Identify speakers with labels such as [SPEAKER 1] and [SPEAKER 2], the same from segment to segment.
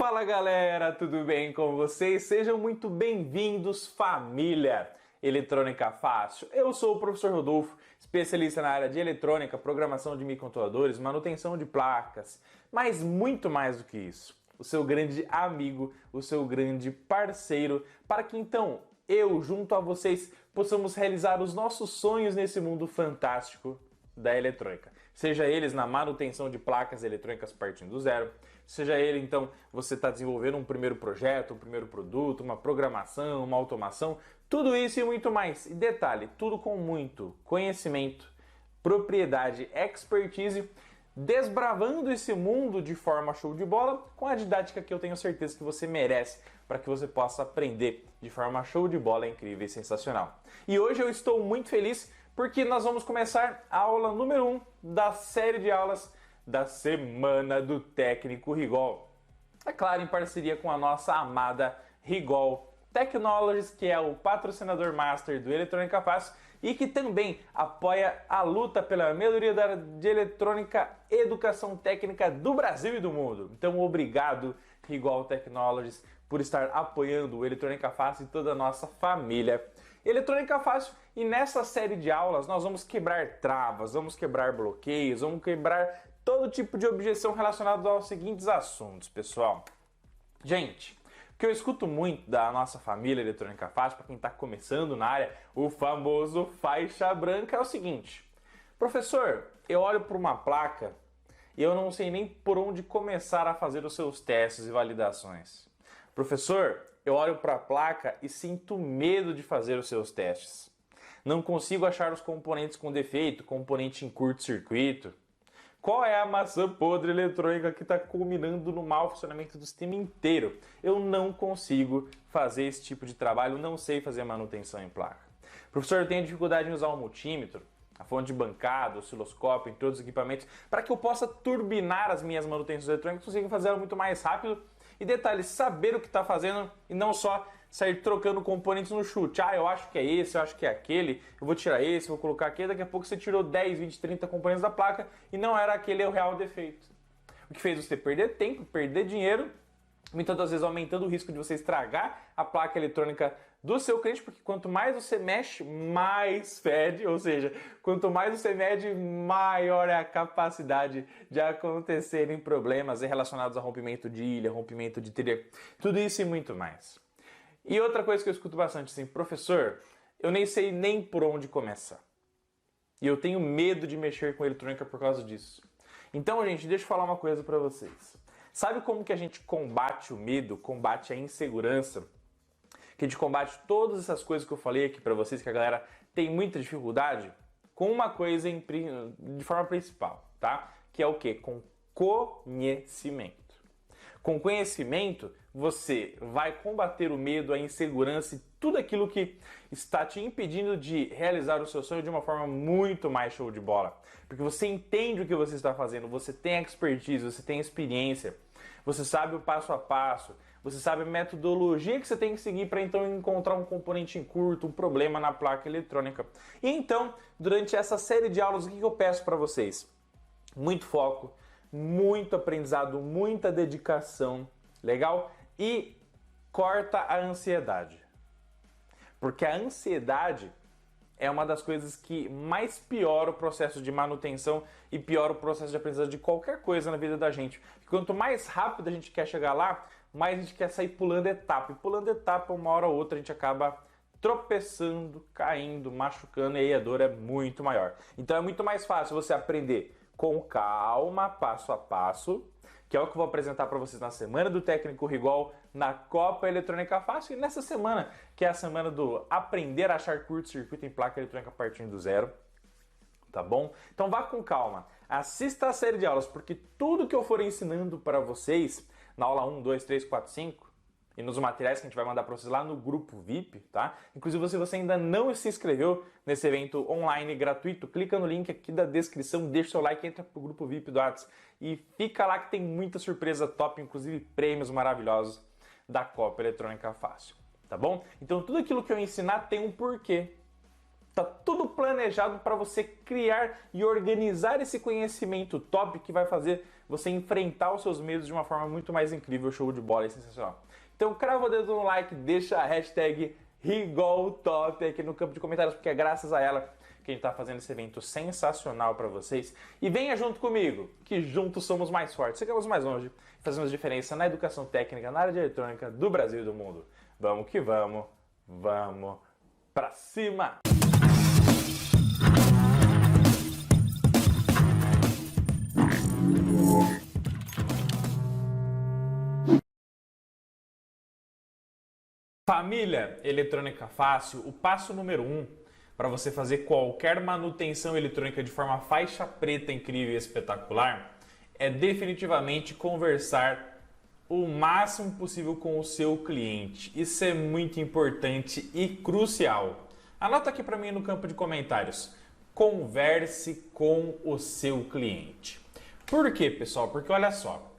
[SPEAKER 1] Fala galera, tudo bem com vocês? Sejam muito bem-vindos, família Eletrônica Fácil. Eu sou o professor Rodolfo, especialista na área de eletrônica, programação de microcontroladores, manutenção de placas, mas muito mais do que isso. O seu grande amigo, o seu grande parceiro, para que então eu, junto a vocês, possamos realizar os nossos sonhos nesse mundo fantástico da eletrônica. Seja eles na manutenção de placas eletrônicas partindo do zero, seja ele então você está desenvolvendo um primeiro projeto, um primeiro produto, uma programação, uma automação, tudo isso e muito mais. E detalhe, tudo com muito conhecimento, propriedade, expertise, desbravando esse mundo de forma show de bola com a didática que eu tenho certeza que você merece para que você possa aprender de forma show de bola, incrível e sensacional. E hoje eu estou muito feliz porque nós vamos começar a aula número 1 da série de aulas da Semana do Técnico Rigol. É claro, em parceria com a nossa amada Rigol Technologies, que é o patrocinador master do Eletrônica Fácil e que também apoia a luta pela melhoria da área de eletrônica e educação técnica do Brasil e do mundo. Então, obrigado, Rigol Technologies, por estar apoiando o Eletrônica Fácil e toda a nossa família Eletrônica Fácil. E nessa série de aulas nós vamos quebrar travas, vamos quebrar bloqueios, vamos quebrar todo tipo de objeção relacionada aos seguintes assuntos, pessoal. Gente, o que eu escuto muito da nossa família Eletrônica Fácil, para quem está começando na área, o famoso faixa branca, é o seguinte: professor, eu olho para uma placa e eu não sei nem por onde começar a fazer os seus testes e validações. Professor, eu olho para a placa e sinto medo de fazer os seus testes. Não consigo achar os componentes com defeito, componente em curto-circuito. Qual é a maçã podre eletrônica que está culminando no mau funcionamento do sistema inteiro? Eu não consigo fazer esse tipo de trabalho, não sei fazer manutenção em placa. Professor, eu tenho dificuldade em usar o multímetro, a fonte de bancada, o osciloscópio, entre outros equipamentos, para que eu possa turbinar as minhas manutenções eletrônicas, consigo fazer ela muito mais rápido. E detalhe, saber o que está fazendo e não só sair trocando componentes no chute. Ah, eu acho que é esse, eu acho que é aquele, eu vou tirar esse, vou colocar aquele, daqui a pouco você tirou 10, 20, 30 componentes da placa e não era aquele o real defeito. O que fez você perder tempo, perder dinheiro, muitas das vezes aumentando o risco de você estragar a placa eletrônica do seu cliente, porque quanto mais você mexe, mais fede, ou seja, quanto mais você mede, maior é a capacidade de acontecerem problemas relacionados a rompimento de ilha, rompimento de trilha, tudo isso e muito mais. E outra coisa que eu escuto bastante assim: professor, eu nem sei nem por onde começar. E eu tenho medo de mexer com eletrônica por causa disso. Então, gente, deixa eu falar uma coisa para vocês. Sabe como que a gente combate o medo, combate a insegurança? Que a gente combate todas essas coisas que eu falei aqui para vocês, que a galera tem muita dificuldade? Com uma coisa de forma principal, tá? Que é o quê? Com conhecimento. Com conhecimento, você vai combater o medo, a insegurança e tudo aquilo que está te impedindo de realizar o seu sonho de uma forma muito mais show de bola. Porque você entende o que você está fazendo, você tem expertise, você tem experiência, você sabe o passo a passo, você sabe a metodologia que você tem que seguir para então encontrar um componente em curto, um problema na placa eletrônica. E então, durante essa série de aulas, o que eu peço para vocês? Muito foco, muito aprendizado, muita dedicação, legal? E corta a ansiedade. Porque a ansiedade é uma das coisas que mais piora o processo de manutenção e piora o processo de aprendizagem de qualquer coisa na vida da gente. Quanto mais rápido a gente quer chegar lá, mais a gente quer sair pulando etapa. E pulando etapa, uma hora ou outra, a gente acaba tropeçando, caindo, machucando, e aí a dor é muito maior. Então é muito mais fácil você aprender com calma, passo a passo, que é o que eu vou apresentar para vocês na Semana do Técnico Rigol, na Copa Eletrônica Fácil, e nessa semana, que é a semana do aprender a achar curto-circuito em placa eletrônica partindo do zero, tá bom? Então vá com calma, assista a série de aulas, porque tudo que eu for ensinando para vocês, na aula 1, 2, 3, 4, 5, e nos materiais que a gente vai mandar para vocês lá no grupo VIP, tá? Inclusive, se você ainda não se inscreveu nesse evento online gratuito, clica no link aqui da descrição, deixa o seu like, entra pro grupo VIP do WhatsApp e fica lá que tem muita surpresa top, inclusive prêmios maravilhosos da Copa Eletrônica Fácil, tá bom? Então, tudo aquilo que eu ensinar tem um porquê. Tá tudo planejado para você criar e organizar esse conhecimento top que vai fazer você enfrentar os seus medos de uma forma muito mais incrível, show de bola e sensacional. Então crava o dedo no like, deixa a hashtag RigolTop aqui no campo de comentários, porque é graças a ela que a gente está fazendo esse evento sensacional para vocês. E venha junto comigo, que juntos somos mais fortes, chegamos mais longe, fazemos diferença na educação técnica, na área de eletrônica do Brasil e do mundo. Vamos que vamos, vamos pra cima! Família Eletrônica Fácil, o passo número 1 para você fazer qualquer manutenção eletrônica de forma faixa preta incrível e espetacular é definitivamente conversar o máximo possível com o seu cliente. Isso é muito importante e crucial. Anota aqui para mim no campo de comentários. Converse com o seu cliente. Por quê, pessoal? Porque olha só,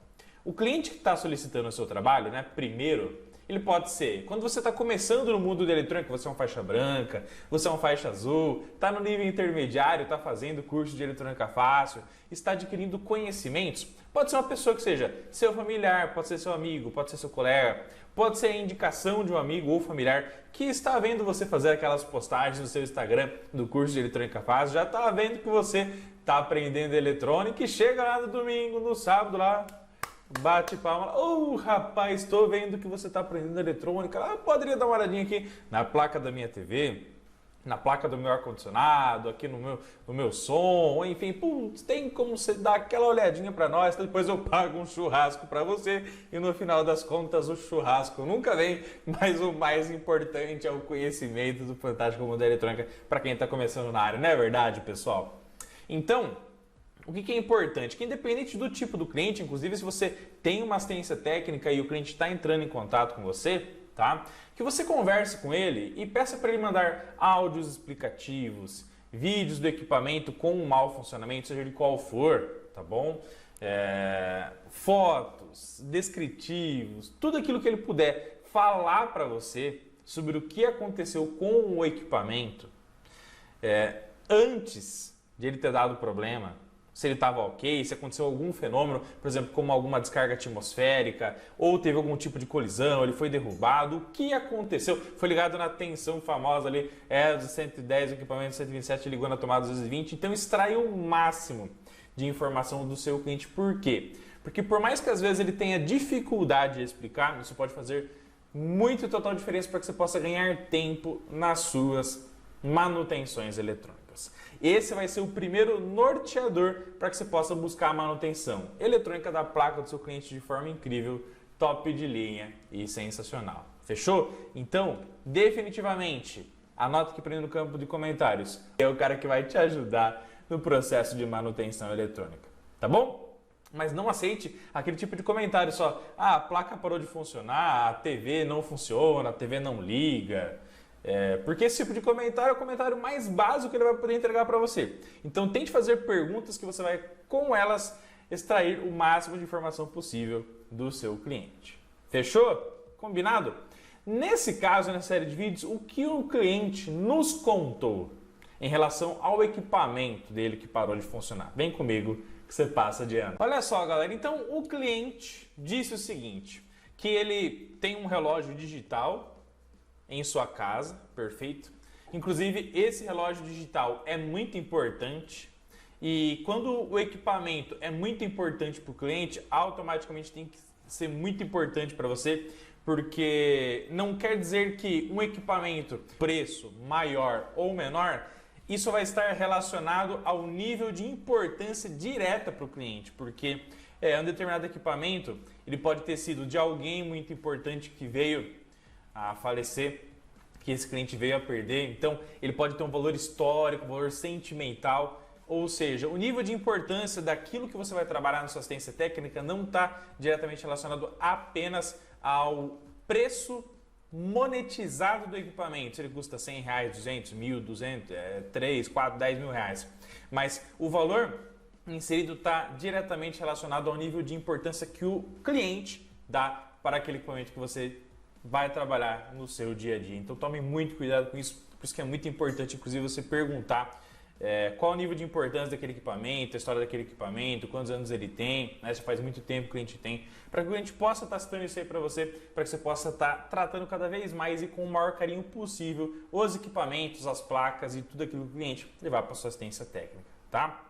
[SPEAKER 1] o cliente que está solicitando o seu trabalho, primeiro, ele pode ser, quando você está começando no mundo da eletrônica, você é uma faixa branca, você é uma faixa azul, está no nível intermediário, está fazendo curso de eletrônica fácil, está adquirindo conhecimentos, pode ser uma pessoa que seja seu familiar, pode ser seu amigo, pode ser seu colega, pode ser a indicação de um amigo ou familiar que está vendo você fazer aquelas postagens no seu Instagram do curso de eletrônica fácil, já está vendo que você está aprendendo eletrônica e chega lá no domingo, no sábado lá, bate palma, rapaz, estou vendo que você está aprendendo eletrônica, poderia dar uma olhadinha aqui na placa da minha TV, na placa do meu ar-condicionado, aqui no meu som, enfim, tem como você dar aquela olhadinha para nós, depois eu pago um churrasco para você e no final das contas o churrasco nunca vem, mas o mais importante é o conhecimento do fantástico mundo da eletrônica para quem está começando na área, não é verdade, pessoal? Então, o que é importante? Que independente do tipo do cliente, inclusive se você tem uma assistência técnica e o cliente está entrando em contato com você, tá? Que você converse com ele e peça para ele mandar áudios explicativos, vídeos do equipamento com um mau funcionamento, seja de qual for, tá bom? Fotos, descritivos, tudo aquilo que ele puder falar para você sobre o que aconteceu com o equipamento antes de ele ter dado problema, se ele estava ok, se aconteceu algum fenômeno, por exemplo, como alguma descarga atmosférica, ou teve algum tipo de colisão, ele foi derrubado, o que aconteceu? Foi ligado na tensão famosa ali, dos 110, o equipamento 127 ligou na tomada 220, então extrai o máximo de informação do seu cliente. Por quê? Porque por mais que às vezes ele tenha dificuldade de explicar, isso pode fazer muito total diferença para que você possa ganhar tempo nas suas manutenções eletrônicas. Esse vai ser o primeiro norteador para que você possa buscar a manutenção eletrônica da placa do seu cliente de forma incrível, top de linha e sensacional. Fechou? Então, definitivamente, anota aqui para mim no campo de comentários. É o cara que vai te ajudar no processo de manutenção eletrônica. Tá bom? Mas não aceite aquele tipo de comentário só. A placa parou de funcionar, a TV não funciona, a TV não liga. Porque esse tipo de comentário é o comentário mais básico que ele vai poder entregar para você. Então tente fazer perguntas que você vai, com elas, extrair o máximo de informação possível do seu cliente. Fechou? Combinado? Nesse caso, nessa série de vídeos, o que o cliente nos contou em relação ao equipamento dele que parou de funcionar? Vem comigo que você passa de ano. Olha só, galera, então o cliente disse o seguinte, que ele tem um relógio digital em sua casa, perfeito? Inclusive, esse relógio digital é muito importante e quando o equipamento é muito importante para o cliente, automaticamente tem que ser muito importante para você, porque não quer dizer que um equipamento, preço maior ou menor, isso vai estar relacionado ao nível de importância direta para o cliente, porque um determinado equipamento, ele pode ter sido de alguém muito importante que veio a falecer, que esse cliente veio a perder, então ele pode ter um valor histórico, um valor sentimental, ou seja, o nível de importância daquilo que você vai trabalhar na sua assistência técnica não está diretamente relacionado apenas ao preço monetizado do equipamento, se ele custa R$100, 200, 1.200, 3, 4, 10 mil reais, mas o valor inserido está diretamente relacionado ao nível de importância que o cliente dá para aquele equipamento que você vai trabalhar no seu dia a dia. Então tome muito cuidado com isso, por isso que é muito importante, inclusive, você perguntar qual o nível de importância daquele equipamento, a história daquele equipamento, quantos anos ele tem, né? Já faz muito tempo que o cliente tem, para que o cliente possa estar citando isso aí para você, para que você possa estar tratando cada vez mais e com o maior carinho possível os equipamentos, as placas e tudo aquilo que o cliente levar para sua assistência técnica, tá?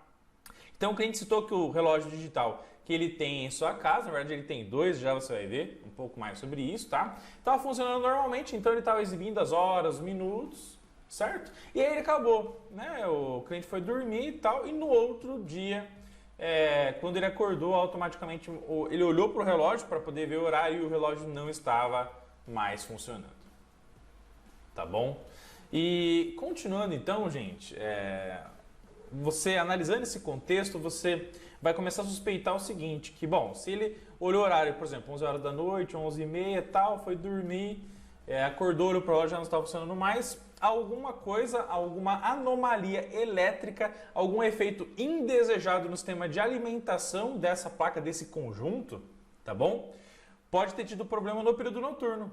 [SPEAKER 1] Então o cliente citou que o relógio digital que ele tem em sua casa, na verdade ele tem dois, já você vai ver um pouco mais sobre isso, tá? Estava funcionando normalmente, então ele estava exibindo as horas, os minutos, certo? E aí ele acabou, né? O cliente foi dormir e tal, e no outro dia, quando ele acordou, automaticamente ele olhou para o relógio para poder ver o horário e o relógio não estava mais funcionando, tá bom? E continuando então, gente, você analisando esse contexto, você vai começar a suspeitar o seguinte, que bom, se ele olhou o horário, por exemplo, 11 horas da noite, 11h30 e tal, foi dormir, acordou, olhou para o relógio, já não estava funcionando mais, alguma coisa, alguma anomalia elétrica, algum efeito indesejado no sistema de alimentação dessa placa, desse conjunto, tá bom? Pode ter tido problema no período noturno.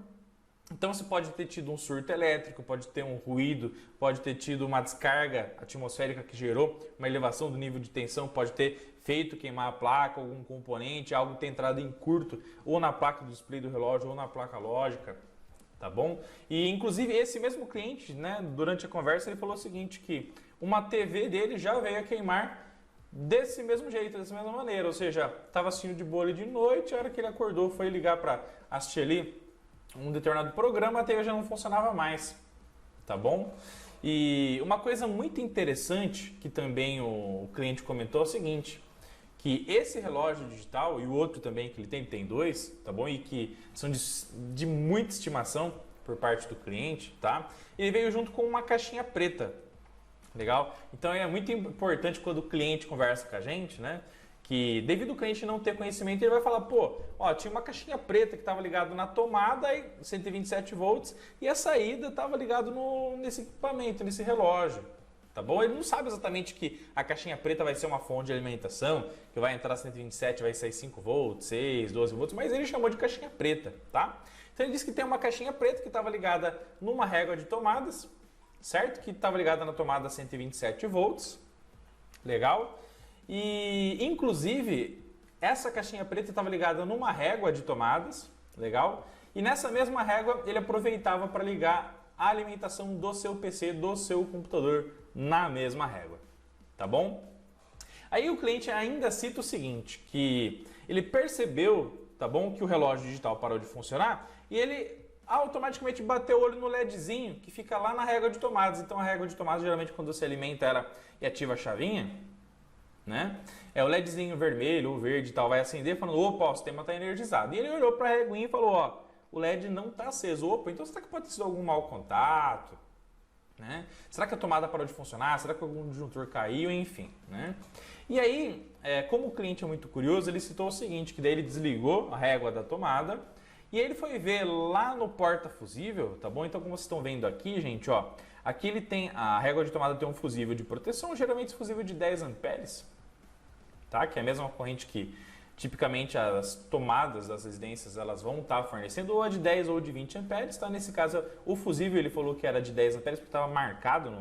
[SPEAKER 1] Então você pode ter tido um surto elétrico, pode ter um ruído, pode ter tido uma descarga atmosférica que gerou uma elevação do nível de tensão, pode ter feito queimar a placa, algum componente, algo ter entrado em curto, ou na placa do display do relógio, ou na placa lógica, tá bom? E inclusive esse mesmo cliente, né, durante a conversa, ele falou o seguinte, que uma TV dele já veio a queimar desse mesmo jeito, dessa mesma maneira, ou seja, estava assistindo de boa ali de noite, a hora que ele acordou, foi ligar para assistir ali um determinado programa, a TV já não funcionava mais, tá bom? E uma coisa muito interessante que também o cliente comentou é o seguinte, que esse relógio digital e o outro também que ele tem dois, tá bom? E que são de muita estimação por parte do cliente, tá? Ele veio junto com uma caixinha preta, legal? Então é muito importante quando o cliente conversa com a gente, né? Que devido ao cliente não ter conhecimento, ele vai falar, pô, ó, tinha uma caixinha preta que estava ligado na tomada, 127 volts, e a saída estava ligado nesse equipamento, nesse relógio, tá bom? Ele não sabe exatamente que a caixinha preta vai ser uma fonte de alimentação, que vai entrar 127, vai sair 5 volts, 6, 12 volts, mas ele chamou de caixinha preta, tá? Então ele disse que tem uma caixinha preta que estava ligada numa régua de tomadas, certo? Que estava ligada na tomada 127 volts, legal? E, inclusive, essa caixinha preta estava ligada numa régua de tomadas, legal? E nessa mesma régua ele aproveitava para ligar a alimentação do seu PC, do seu computador na mesma régua, tá bom? Aí o cliente ainda cita o seguinte, que ele percebeu, tá bom, que o relógio digital parou de funcionar e ele automaticamente bateu o olho no LEDzinho que fica lá na régua de tomadas. Então a régua de tomadas, geralmente quando você alimenta ela e ativa a chavinha, né? O LEDzinho vermelho ou verde e tal vai acender falando, opa, o sistema está energizado. E ele olhou para a reguinha e falou, ó, o LED não está aceso. Opa, então será que pode ter sido algum mau contato? Né? Será que a tomada parou de funcionar? Será que algum disjuntor caiu? Enfim, né? E aí, como o cliente é muito curioso, ele citou o seguinte, que daí ele desligou a régua da tomada e ele foi ver lá no porta-fusível, tá bom? Então, como vocês estão vendo aqui, gente, ó, aqui ele tem, a régua de tomada tem um fusível de proteção, geralmente esse fusível de 10 amperes, tá? Que é a mesma corrente que tipicamente as tomadas das residências elas vão estar fornecendo, ou a de 10 ou de 20 amperes, tá? Nesse caso, o fusível ele falou que era de 10 amperes porque estava marcado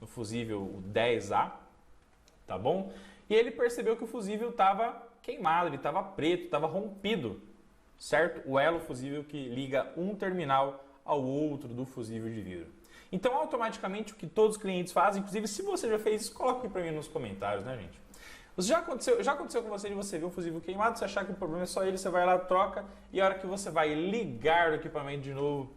[SPEAKER 1] no fusível o 10A, tá bom? E ele percebeu que o fusível estava queimado, ele estava preto, estava rompido, certo? O elo fusível que liga um terminal ao outro do fusível de vidro. Então, automaticamente, o que todos os clientes fazem, inclusive, se você já fez isso, coloque para mim nos comentários, né, gente? Já aconteceu com você de você ver um fusível queimado, você achar que o problema é só ele, você vai lá, troca, e a hora que você vai ligar o equipamento de novo,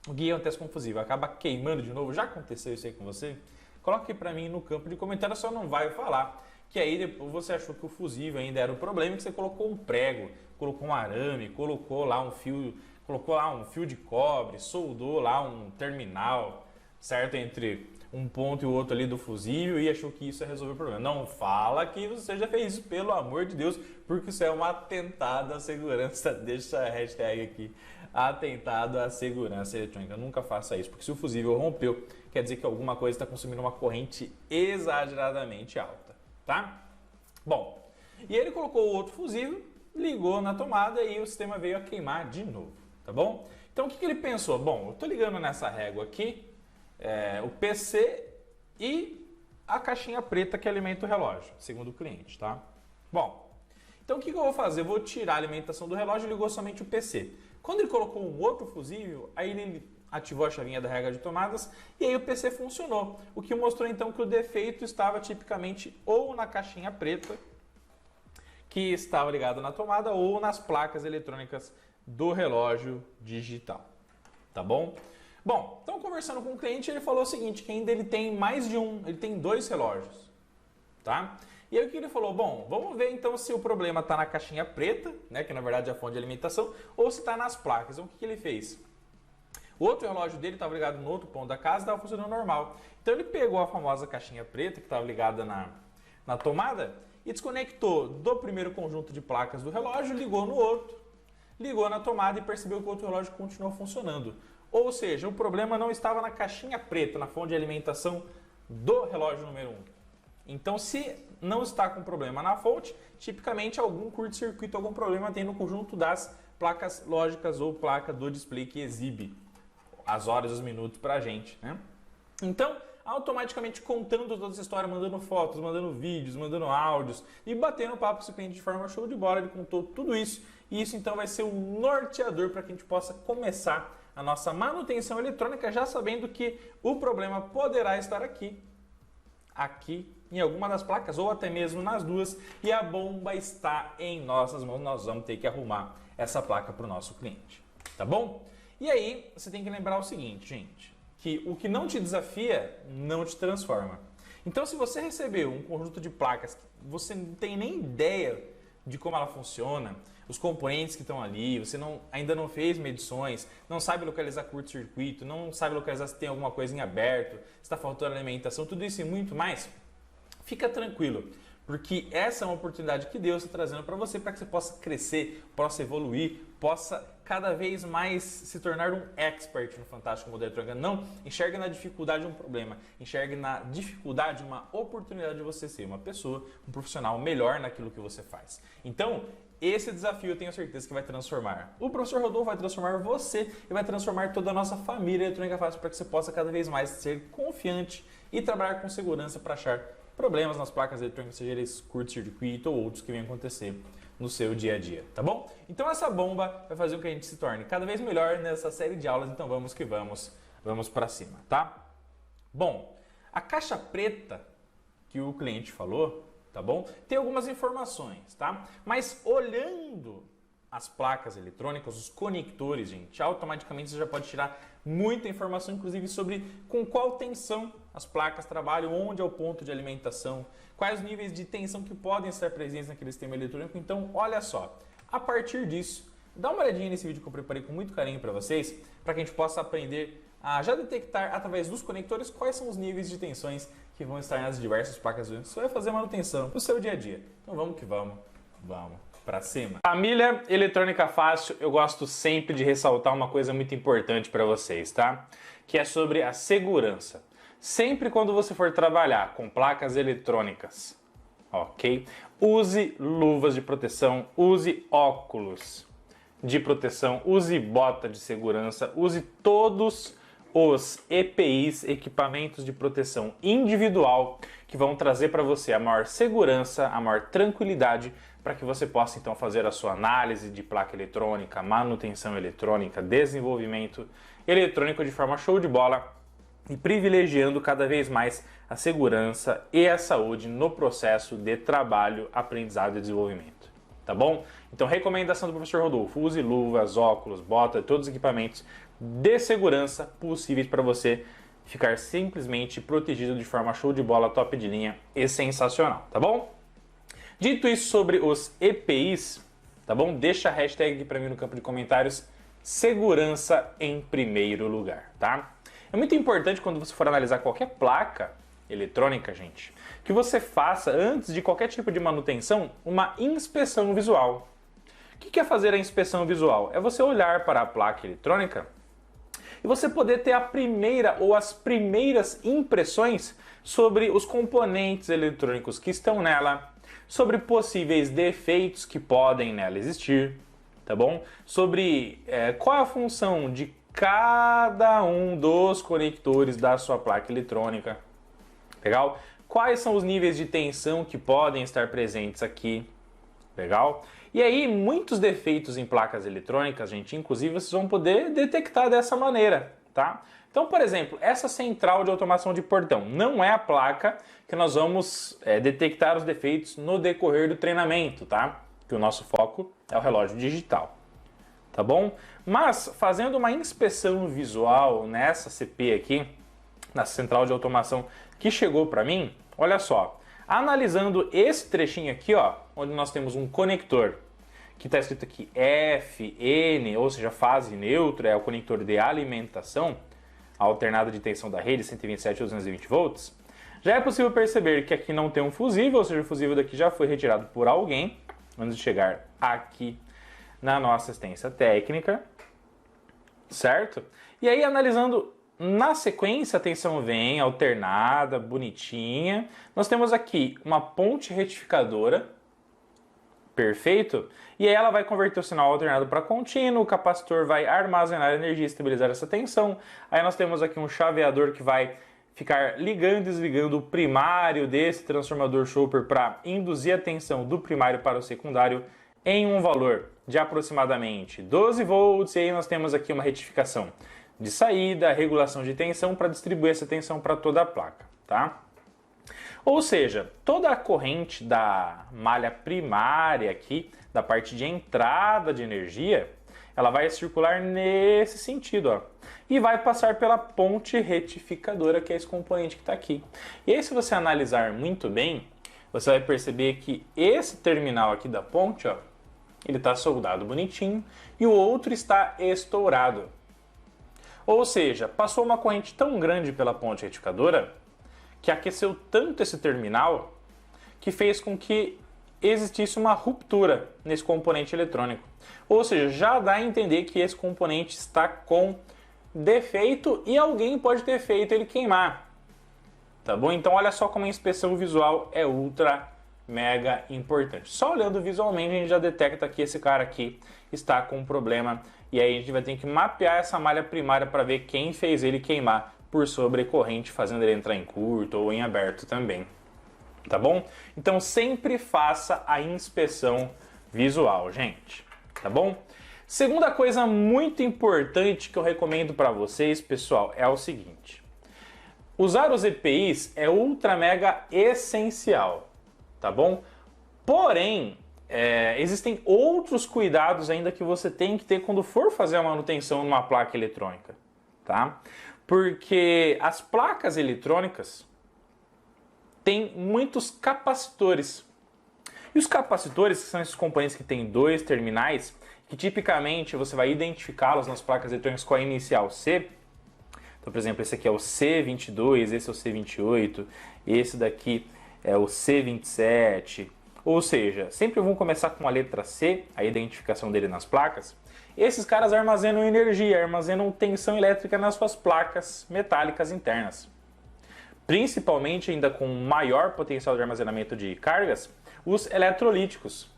[SPEAKER 1] o que acontece com o fusível? Acaba queimando de novo? Já aconteceu isso aí com você? Coloque para mim no campo de comentário, só não vai falar. Que aí depois você achou que o fusível ainda era o problema, que você colocou um prego, colocou um arame, colocou lá um fio de cobre, soldou lá um terminal, certo? Entre um ponto e o outro ali do fusível e achou que isso ia resolver o problema. Não fala que você já fez isso, pelo amor de Deus, porque isso é um atentado à segurança. Deixa a hashtag aqui, atentado à segurança eletrônica. Nunca faça isso, porque se o fusível rompeu, quer dizer que alguma coisa está consumindo uma corrente exageradamente alta, tá? Bom, e ele colocou o outro fusível, ligou na tomada e o sistema veio a queimar de novo, tá bom? Então o que ele pensou? Bom, eu estou ligando nessa régua aqui, o PC e a caixinha preta que alimenta o relógio, segundo o cliente, tá? Bom, então o que eu vou fazer? Eu vou tirar a alimentação do relógio e ligou somente o PC. Quando ele colocou um outro fusível, aí ele ativou a chavinha da regra de tomadas e aí o PC funcionou. O que mostrou então que o defeito estava tipicamente ou na caixinha preta, que estava ligada na tomada, ou nas placas eletrônicas do relógio digital, tá bom? Bom, então conversando com o cliente, ele falou o seguinte, que ainda ele tem mais de um, ele tem 2 relógios, tá? E aí o que ele falou? Bom, vamos ver então se o problema está na caixinha preta, né, que na verdade é a fonte de alimentação, ou se está nas placas. Então o que ele fez? O outro relógio dele estava ligado no outro ponto da casa e estava funcionando normal. Então ele pegou a famosa caixinha preta que estava ligada na tomada e desconectou do primeiro conjunto de placas do relógio, ligou no outro, ligou na tomada e percebeu que o outro relógio continuou funcionando. Ou seja, o problema não estava na caixinha preta, na fonte de alimentação do relógio número 1. Então, se não está com problema na fonte, tipicamente algum curto-circuito, algum problema tem no conjunto das placas lógicas ou placa do display que exibe as horas e os minutos para a gente, né? Então, automaticamente contando toda essa história, mandando fotos, mandando vídeos, mandando áudios e batendo papo com o cliente de forma show de bola, ele contou tudo isso e isso então vai ser o norteador para que a gente possa começar a nossa manutenção eletrônica já sabendo que o problema poderá estar aqui em alguma das placas ou até mesmo nas duas e a bomba está em nossas mãos, nós vamos ter que arrumar essa placa para o nosso cliente, tá bom? E aí você tem que lembrar o seguinte, gente, que o que não te desafia não te transforma. Então se você recebeu um conjunto de placas que você não tem nem ideia de como ela funciona, os componentes que estão ali, você ainda não fez medições, não sabe localizar curto-circuito, não sabe localizar se tem alguma coisa em aberto, se está faltando alimentação, tudo isso e muito mais, fica tranquilo, porque essa é uma oportunidade que Deus está trazendo para você, para que você possa crescer, possa evoluir, possa cada vez mais se tornar um expert no fantástico mundo eletrônico. Não enxergue na dificuldade um problema, enxergue na dificuldade uma oportunidade de você ser uma pessoa, um profissional melhor naquilo que você faz. Então, esse desafio eu tenho certeza que vai transformar. O professor Rodolfo vai transformar você e vai transformar toda a nossa família eletrônica fácil para que você possa cada vez mais ser confiante e trabalhar com segurança para achar problemas nas placas eletrônicas, seja eles curto-circuito ou outros que venham acontecer no seu dia a dia, tá bom? Então essa bomba vai fazer com que a gente se torne cada vez melhor nessa série de aulas, então vamos que vamos para cima, tá? Bom, a caixa preta que o cliente falou, tá bom? Tem algumas informações, tá? Mas olhando as placas eletrônicas, os conectores, gente, automaticamente você já pode tirar muita informação, inclusive sobre com qual tensão as placas trabalham, onde é o ponto de alimentação, quais os níveis de tensão que podem estar presentes naquele sistema eletrônico. Então, olha só, a partir disso, dá uma olhadinha nesse vídeo que eu preparei com muito carinho para vocês, para que a gente possa aprender a já detectar através dos conectores quais são os níveis de tensões que vão estar nas diversas placas. Você vai fazer manutenção para o seu dia a dia. Então vamos que vamos para cima. Família Eletrônica Fácil, eu gosto sempre de ressaltar uma coisa muito importante para vocês, tá? Que é sobre a segurança. Sempre quando você for trabalhar com placas eletrônicas, ok? Use luvas de proteção, use óculos de proteção, use bota de segurança, use todos os EPIs, equipamentos de proteção individual, que vão trazer para você a maior segurança, a maior tranquilidade, para que você possa então fazer a sua análise de placa eletrônica, manutenção eletrônica, desenvolvimento eletrônico de forma show de bola e privilegiando cada vez mais a segurança e a saúde no processo de trabalho, aprendizado e desenvolvimento. Tá bom? Então, recomendação do professor Rodolfo, use luvas, óculos, bota, todos os equipamentos de segurança possíveis para você ficar simplesmente protegido de forma show de bola, top de linha e sensacional, tá bom? Dito isso sobre os EPIs, tá bom? Deixa a hashtag aqui para mim no campo de comentários, segurança em primeiro lugar, tá? É muito importante quando você for analisar qualquer placa eletrônica, gente, que você faça, antes de qualquer tipo de manutenção, uma inspeção visual. O que é fazer a inspeção visual? É você olhar para a placa eletrônica e você poder ter a primeira ou as primeiras impressões sobre os componentes eletrônicos que estão nela, sobre possíveis defeitos que podem nela existir, tá bom? Sobre qual é a função de cada um dos conectores da sua placa eletrônica, legal? quais são os níveis de tensão que podem estar presentes aqui. Legal? E aí, muitos defeitos em placas eletrônicas, gente, inclusive vocês vão poder detectar dessa maneira, tá? Então, por exemplo, essa central de automação de portão não é a placa que nós vamos detectar os defeitos no decorrer do treinamento, tá? Que o nosso foco é o relógio digital, tá bom? Mas, fazendo uma inspeção visual nessa CP aqui, na central de automação que chegou para mim, olha só, analisando esse trechinho aqui, ó, onde nós temos um conector, que está escrito aqui F, N, ou seja, fase neutra, é o conector de alimentação, a alternada de tensão da rede, 127 ou 220 volts, já é possível perceber que aqui não tem um fusível, ou seja, o fusível daqui já foi retirado por alguém, antes de chegar aqui na nossa assistência técnica, certo? E aí, analisando na sequência, a tensão vem alternada, bonitinha. Nós temos aqui uma ponte retificadora, perfeito? E aí ela vai converter o sinal alternado para contínuo, o capacitor vai armazenar energia e estabilizar essa tensão. Aí nós temos aqui um chaveador que vai ficar ligando e desligando o primário desse transformador Chopper para induzir a tensão do primário para o secundário em um valor de aproximadamente 12 volts. E aí nós temos aqui uma retificação de saída, regulação de tensão para distribuir essa tensão para toda a placa, tá? Ou seja, toda a corrente da malha primária aqui, da parte de entrada de energia, ela vai circular nesse sentido, ó, e vai passar pela ponte retificadora, que é esse componente que está aqui. E aí, se você analisar muito bem, você vai perceber que esse terminal aqui da ponte, ó, ele está soldado bonitinho e o outro está estourado. Ou seja, passou uma corrente tão grande pela ponte retificadora que aqueceu tanto esse terminal que fez com que existisse uma ruptura nesse componente eletrônico. Ou seja, já dá a entender que esse componente está com defeito e alguém pode ter feito ele queimar. Tá bom? Então olha só como a inspeção visual é ultra mega importante. Só olhando visualmente a gente já detecta que esse cara aqui está com um problema e aí a gente vai ter que mapear essa malha primária para ver quem fez ele queimar por sobrecorrente, fazendo ele entrar em curto ou em aberto também. Tá bom? Então sempre faça a inspeção visual, gente. Tá bom? Segunda coisa muito importante que eu recomendo para vocês, pessoal, é o seguinte. Usar os EPIs é ultra mega essencial, tá bom? Porém, existem outros cuidados ainda que você tem que ter quando for fazer a manutenção numa placa eletrônica, tá? Porque as placas eletrônicas têm muitos capacitores. E os capacitores, que são esses componentes que têm dois terminais, que tipicamente você vai identificá-los nas placas eletrônicas com a inicial C. Então, por exemplo, esse aqui é o C22, esse é o C28, esse daqui é o C27. Ou seja, sempre vão começar com a letra C, a identificação dele nas placas. Esses caras armazenam energia, armazenam tensão elétrica nas suas placas metálicas internas. Principalmente ainda com maior potencial de armazenamento de cargas, os eletrolíticos,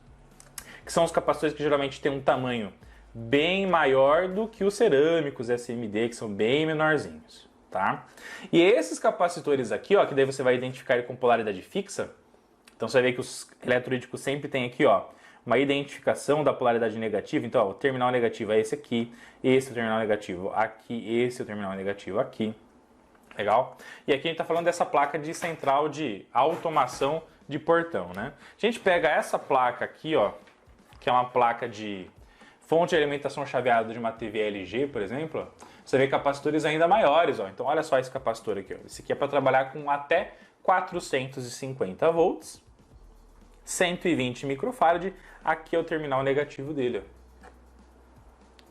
[SPEAKER 1] que são os capacitores que geralmente têm um tamanho bem maior do que os cerâmicos SMD, que são bem menorzinhos, tá? E esses capacitores aqui, ó, que daí você vai identificar ele com polaridade fixa. Então você vai ver que os eletrolíticos sempre tem aqui, ó, uma identificação da polaridade negativa. Então, ó, o terminal negativo é esse aqui, esse é o terminal negativo aqui, esse é o terminal negativo aqui. Legal? E aqui a gente está falando dessa placa de central de automação de portão, né? A gente pega essa placa aqui, ó, que é uma placa de fonte de alimentação chaveada de uma TV LG, por exemplo, você vê capacitores ainda maiores, ó. Então olha só esse capacitor aqui, ó. Esse aqui é para trabalhar com até 450 volts, 120 microfarad, aqui é o terminal negativo dele, ó.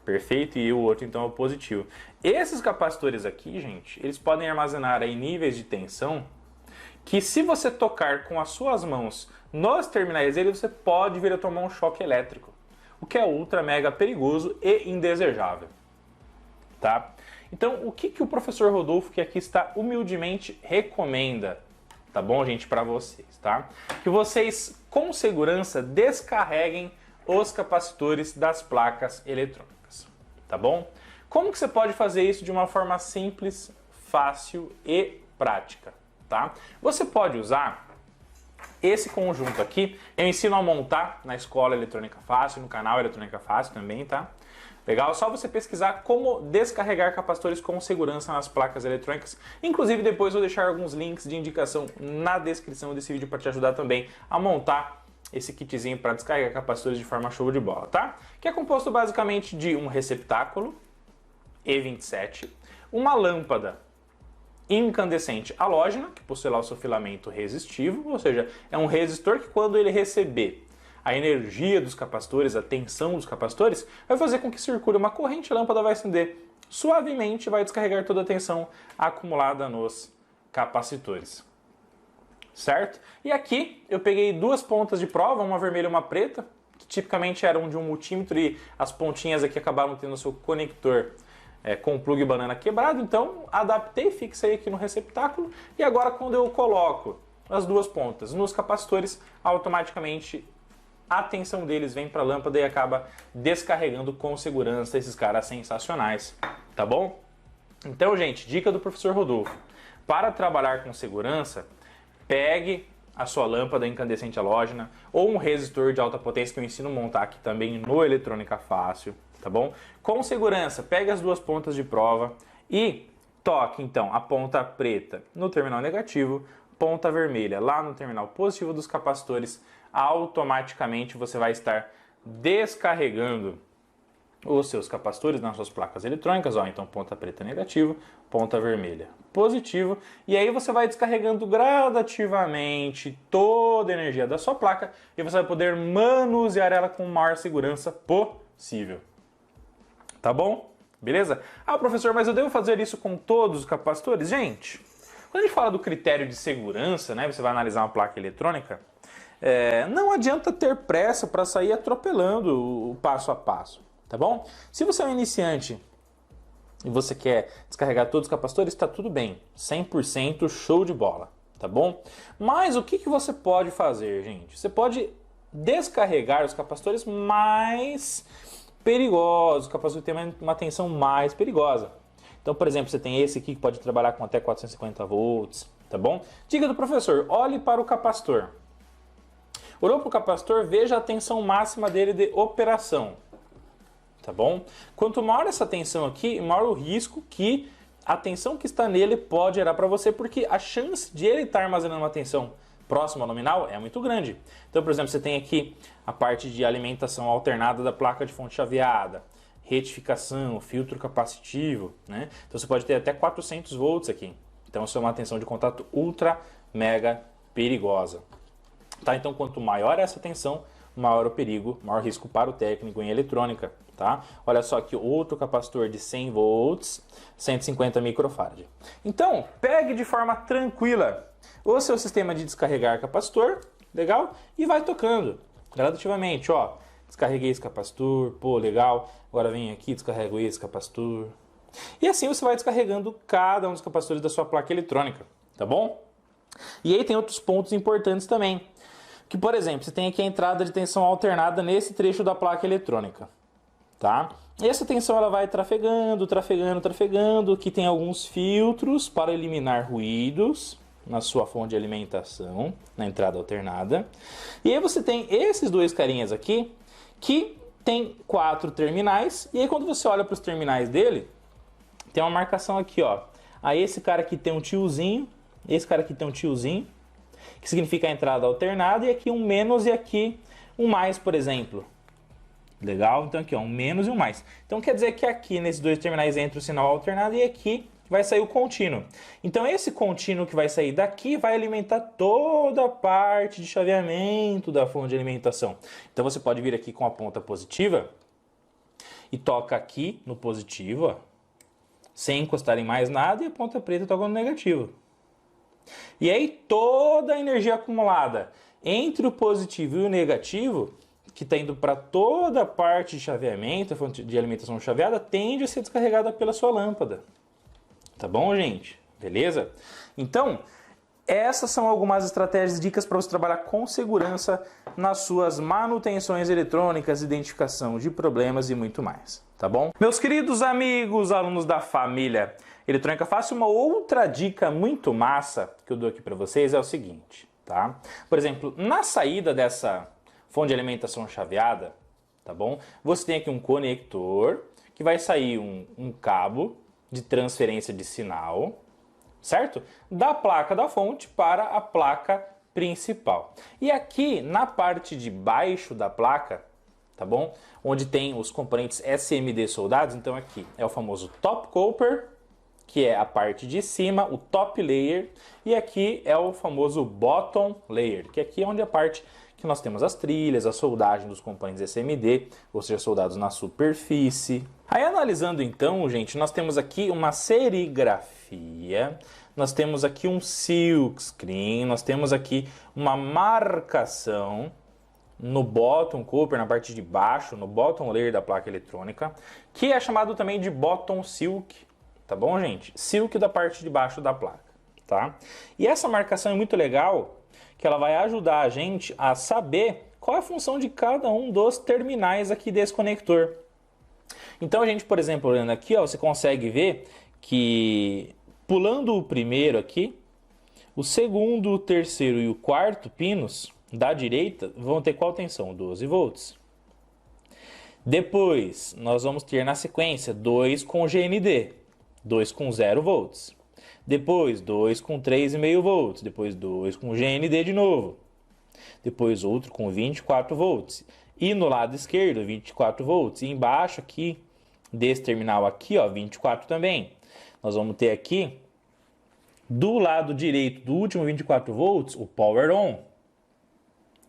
[SPEAKER 1] Perfeito, e o outro então é o positivo. Esses capacitores aqui, gente, eles podem armazenar aí níveis de tensão que, se você tocar com as suas mãos nos terminais dele, você pode vir a tomar um choque elétrico, o que é ultra mega perigoso e indesejável, tá? Então, o que o professor Rodolfo, que aqui está humildemente, recomenda, tá bom, gente, para vocês, tá? Que vocês, com segurança, descarreguem os capacitores das placas eletrônicas. Tá bom? Como que você pode fazer isso de uma forma simples, fácil e prática? tá? Você pode usar esse conjunto aqui, eu ensino a montar na Escola Eletrônica Fácil, no canal Eletrônica Fácil também, tá? Legal? Só você pesquisar como descarregar capacitores com segurança nas placas eletrônicas. Inclusive, depois eu vou deixar alguns links de indicação na descrição desse vídeo para te ajudar também a montar esse kitzinho para descarregar capacitores de forma show de bola, tá? Que é composto basicamente de um receptáculo E27, uma lâmpada incandescente halógena, que possui lá o seu filamento resistivo, ou seja, é um resistor que quando ele receber a energia dos capacitores, a tensão dos capacitores, vai fazer com que circule uma corrente, a lâmpada vai acender suavemente e vai descarregar toda a tensão acumulada nos capacitores. Certo? E aqui eu peguei duas pontas de prova, uma vermelha e uma preta, que tipicamente eram de um multímetro e as pontinhas aqui acabaram tendo o seu conector com o plug banana quebrado, então adaptei, fixei aqui no receptáculo e agora quando eu coloco as duas pontas nos capacitores, automaticamente a tensão deles vem para a lâmpada e acaba descarregando com segurança esses caras sensacionais, tá bom? Então, gente, dica do professor Rodolfo, para trabalhar com segurança, pegue a sua lâmpada incandescente halógena ou um resistor de alta potência que eu ensino a montar aqui também no Eletrônica Fácil, tá bom? Com segurança, pegue as duas pontas de prova e toque então a ponta preta no terminal negativo, ponta vermelha lá no terminal positivo dos capacitores. Automaticamente você vai estar descarregando os seus capacitores nas suas placas eletrônicas, ó, então ponta preta negativo, ponta vermelha positivo, e aí você vai descarregando gradativamente toda a energia da sua placa e você vai poder manusear ela com maior segurança possível. Tá bom? Beleza? Ah, professor, mas eu devo fazer isso com todos os capacitores? Gente, quando a gente fala do critério de segurança, né, você vai analisar uma placa eletrônica, não adianta ter pressa para sair atropelando o passo a passo, tá bom? Se você é um iniciante e você quer descarregar todos os capacitores, está tudo bem, 100% show de bola, tá bom? Mas o que você pode fazer, gente? Você pode descarregar os capacitores mais perigosos, o capacitor tem uma tensão mais perigosa. Então, por exemplo, você tem esse aqui que pode trabalhar com até 450 volts, tá bom? Dica do professor, olhe para o capacitor. Olhou para o capacitor, veja a tensão máxima dele de operação, tá bom? Quanto maior essa tensão aqui, maior o risco que a tensão que está nele pode gerar para você, porque a chance de ele estar armazenando uma tensão próxima ao nominal é muito grande. Então, por exemplo, você tem aqui a parte de alimentação alternada da placa de fonte chaveada, retificação, filtro capacitivo, né? Então você pode ter até 400 volts aqui. Então isso é uma tensão de contato ultra mega perigosa. Tá? Então, quanto maior essa tensão, maior o perigo, maior risco para o técnico em eletrônica. Tá? Olha só aqui, outro capacitor de 100 volts, 150 microfarad. Então, pegue de forma tranquila o seu sistema de descarregar capacitor, legal? E vai tocando gradativamente, ó. Descarreguei esse capacitor, pô, legal. Agora vem aqui, descarrego esse capacitor. E assim você vai descarregando cada um dos capacitores da sua placa eletrônica, tá bom? E aí tem outros pontos importantes também. Que, por exemplo, você tem aqui a entrada de tensão alternada nesse trecho da placa eletrônica, tá? E essa tensão ela vai trafegando, que tem alguns filtros para eliminar ruídos na sua fonte de alimentação, na entrada alternada. E aí você tem esses dois carinhas aqui, que tem 4 terminais, e aí quando você olha para os terminais dele, tem uma marcação aqui, ó. Aí esse cara aqui tem um tiozinho, esse cara aqui tem um tiozinho, que significa a entrada alternada, e aqui um menos e aqui um mais, por exemplo. Legal? Então aqui, ó, um menos e um mais. Então quer dizer que aqui nesses dois terminais entra o sinal alternado e aqui vai sair o contínuo. Então esse contínuo que vai sair daqui vai alimentar toda a parte de chaveamento da fonte de alimentação. Então você pode vir aqui com a ponta positiva e toca aqui no positivo, ó, sem encostar em mais nada, e a ponta preta toca no negativo. E aí toda a energia acumulada entre o positivo e o negativo, que está indo para toda a parte de chaveamento, a fonte de alimentação chaveada, tende a ser descarregada pela sua lâmpada. Tá bom, gente? Beleza? Então, essas são algumas estratégias e dicas para você trabalhar com segurança nas suas manutenções eletrônicas, identificação de problemas e muito mais. tá bom? Meus queridos amigos, alunos da família Eletrônica Fácil, uma outra dica muito massa que eu dou aqui para vocês é o seguinte, tá? Por exemplo, na saída dessa fonte de alimentação chaveada, tá bom? Você tem aqui um conector que vai sair um cabo de transferência de sinal, certo? Da placa da fonte para a placa principal. E aqui na parte de baixo da placa, tá bom? Onde tem os componentes SMD soldados, então aqui é o famoso top copper, que é a parte de cima, o top layer, e aqui é o famoso bottom layer, que aqui é onde a parte que nós temos as trilhas, a soldagem dos componentes SMD, ou seja, soldados na superfície. Aí analisando então, gente, nós temos aqui uma serigrafia, nós temos aqui um silk screen, nós temos aqui uma marcação no bottom copper, na parte de baixo, no bottom layer da placa eletrônica, que é chamado também de bottom silk, tá bom, gente? Silk da parte de baixo da placa, tá? E essa marcação é muito legal, que ela vai ajudar a gente a saber qual é a função de cada um dos terminais aqui desse conector. Então a gente, por exemplo, olhando aqui, ó, você consegue ver que pulando o primeiro aqui, o segundo, o terceiro e o quarto pinos da direita vão ter qual tensão? 12 volts. Depois, nós vamos ter na sequência 2 com GND, 2 com 0 volts. Depois 2 com 3,5 volts, depois 2 com GND de novo. Depois outro com 24 volts. E no lado esquerdo 24 volts. E embaixo aqui, desse terminal aqui, ó, 24 também. Nós vamos ter aqui, do lado direito do último 24 volts, o power on.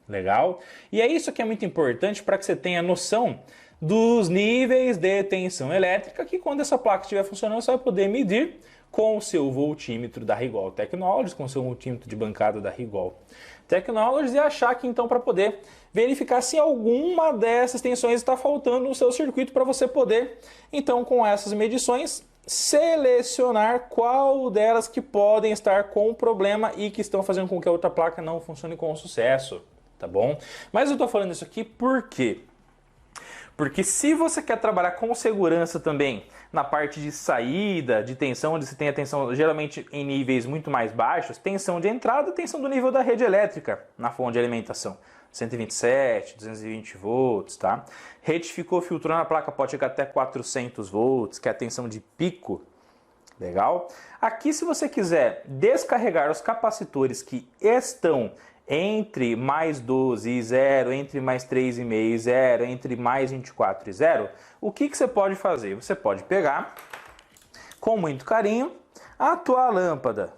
[SPEAKER 1] Legal? E é isso que é muito importante para que você tenha noção dos níveis de tensão elétrica, que quando essa placa estiver funcionando, você vai poder medir com o seu voltímetro da Rigol Technologies, com o seu multímetro de bancada da Rigol Technologies, e achar que então para poder verificar se alguma dessas tensões está faltando no seu circuito, para você poder então com essas medições selecionar qual delas que podem estar com problema e que estão fazendo com que a outra placa não funcione com sucesso, tá bom? Mas eu estou falando isso aqui por quê? Porque se você quer trabalhar com segurança também na parte de saída, de tensão, onde você tem a tensão geralmente em níveis muito mais baixos, tensão de entrada, tensão do nível da rede elétrica na fonte de alimentação. 127, 220 volts, tá? Retificou, filtrou na placa, pode chegar até 400 volts, que é a tensão de pico. Legal? Aqui, se você quiser descarregar os capacitores que estão entre mais 12 e 0, entre mais 3,5 e 0, entre mais 24 e 0, o que você pode fazer? Você pode pegar, com muito carinho, a tua lâmpada,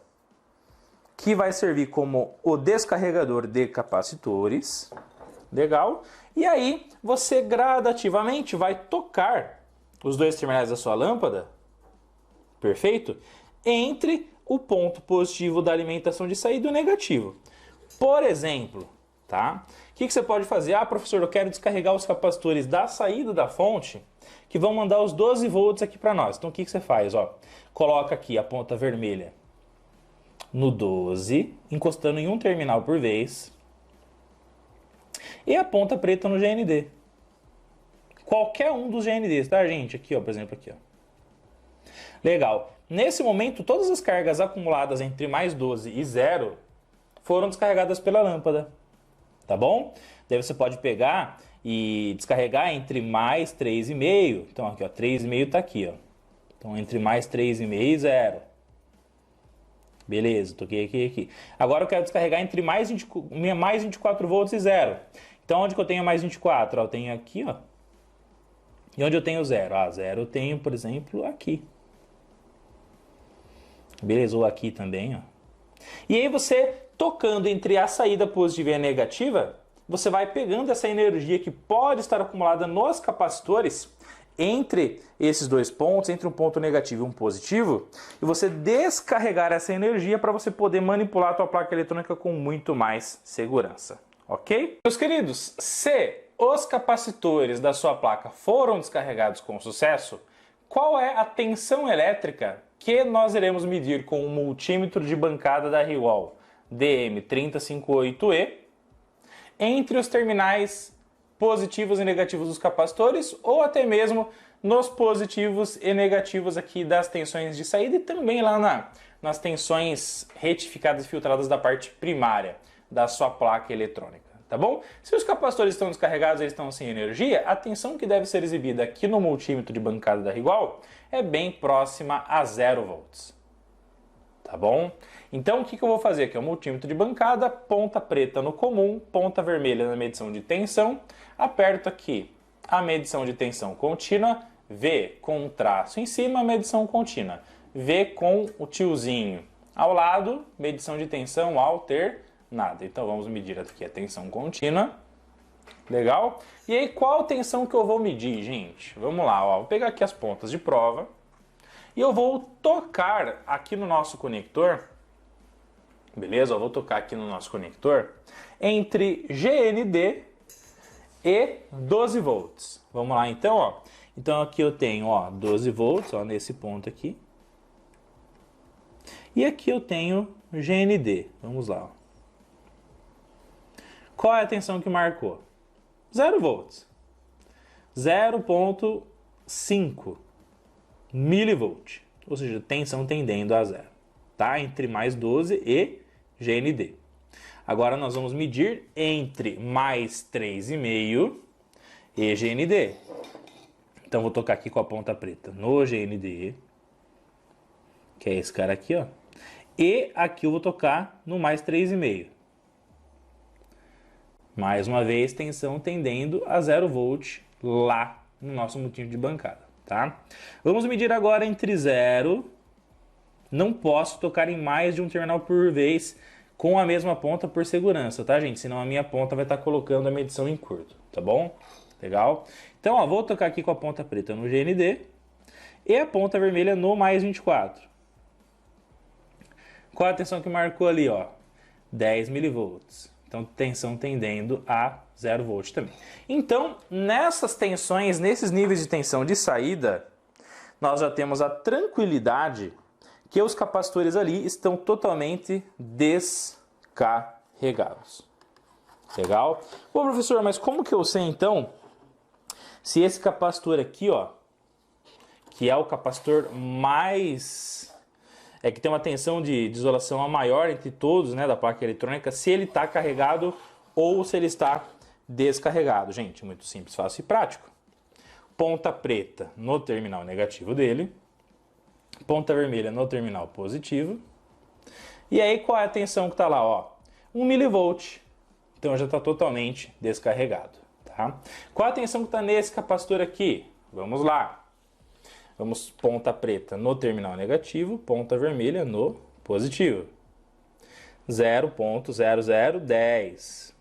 [SPEAKER 1] que vai servir como o descarregador de capacitores, legal? E aí, você gradativamente vai tocar os dois terminais da sua lâmpada, perfeito? Entre o ponto positivo da alimentação de saída e o negativo. Por exemplo, tá? O que você pode fazer? Ah, professor, eu quero descarregar os capacitores da saída da fonte que vão mandar os 12 volts aqui para nós. Então, o que você faz? Ó, coloca aqui a ponta vermelha no 12, encostando em um terminal por vez, e a ponta preta no GND. Qualquer um dos GNDs, tá, gente? Aqui, ó, por exemplo, aqui, ó. Legal. Nesse momento, todas as cargas acumuladas entre mais 12 e 0 foram descarregadas pela lâmpada, tá bom? Daí você pode pegar e descarregar entre mais 3,5. Então aqui, ó, 3,5 tá aqui, ó. Então entre mais 3,5 e 0. Beleza, toquei aqui. Agora eu quero descarregar entre mais 24 volts e 0. Então onde que eu tenho mais 24? Ó, eu tenho aqui, ó. E onde eu tenho 0? Ah, 0 eu tenho, por exemplo, aqui. Beleza, ou aqui também, ó. E aí você, tocando entre a saída positiva e a negativa, você vai pegando essa energia que pode estar acumulada nos capacitores entre esses dois pontos, entre um ponto negativo e um positivo, e você descarregar essa energia para você poder manipular a tua placa eletrônica com muito mais segurança, ok? Meus queridos, se os capacitores da sua placa foram descarregados com sucesso, qual é a tensão elétrica que nós iremos medir com o multímetro de bancada da Rigol DM3058E entre os terminais positivos e negativos dos capacitores, ou até mesmo nos positivos e negativos aqui das tensões de saída e também lá nas tensões retificadas e filtradas da parte primária da sua placa eletrônica, tá bom? Se os capacitores estão descarregados, eles estão sem energia, a tensão que deve ser exibida aqui no multímetro de bancada da Rigual é bem próxima a 0 volts, tá bom? Então o que eu vou fazer aqui? É o multímetro de bancada, ponta preta no comum, ponta vermelha na medição de tensão, aperto aqui a medição de tensão contínua, V com um traço em cima, medição contínua, V com o tiozinho ao lado, medição de tensão alternada. Então vamos medir aqui a tensão contínua, legal? E aí qual tensão que eu vou medir, gente? Vamos lá, ó. Vou pegar aqui as pontas de prova e eu vou tocar aqui no nosso conector, beleza? Eu vou tocar aqui no nosso conector entre GND e 12 volts. Vamos lá então, ó. Então aqui eu tenho, ó, 12 volts, ó, nesse ponto aqui. E aqui eu tenho GND. Vamos lá, ó. Qual é a tensão que marcou? 0 volts. 0,5 milivolt. Ou seja, tensão tendendo a 0. Tá? Entre mais 12 e GND. Agora nós vamos medir entre mais 3,5 e GND. Então vou tocar aqui com a ponta preta no GND, que é esse cara aqui, ó. E aqui eu vou tocar no mais 3,5. Mais uma vez, tensão tendendo a 0 volt lá no nosso multímetro de bancada, tá? Vamos medir agora entre 0. Não posso tocar em mais de um terminal por vez com a mesma ponta por segurança, tá, gente? Senão a minha ponta vai estar colocando a medição em curto, tá bom? Legal? Então, ó, vou tocar aqui com a ponta preta no GND e a ponta vermelha no mais 24. Qual a tensão que marcou ali, ó? 10 milivolts. Então, tensão tendendo a 0 volt também. Então, nessas tensões, nesses níveis de tensão de saída, nós já temos a tranquilidade que os capacitores ali estão totalmente descarregados. Legal? Bom, professor, mas como que eu sei, então, se esse capacitor aqui, ó, que é o capacitor mais... que tem uma tensão de isolação a maior entre todos, né, da placa eletrônica, se ele está carregado ou se ele está descarregado. Gente, muito simples, fácil e prático. Ponta preta no terminal negativo dele, ponta vermelha no terminal positivo. E aí qual é a tensão que está lá? Ó, 1 milivolt. Então já está totalmente descarregado. Tá? Qual a tensão que está nesse capacitor aqui? Vamos lá. Vamos ponta preta no terminal negativo, ponta vermelha no positivo. 0,0010.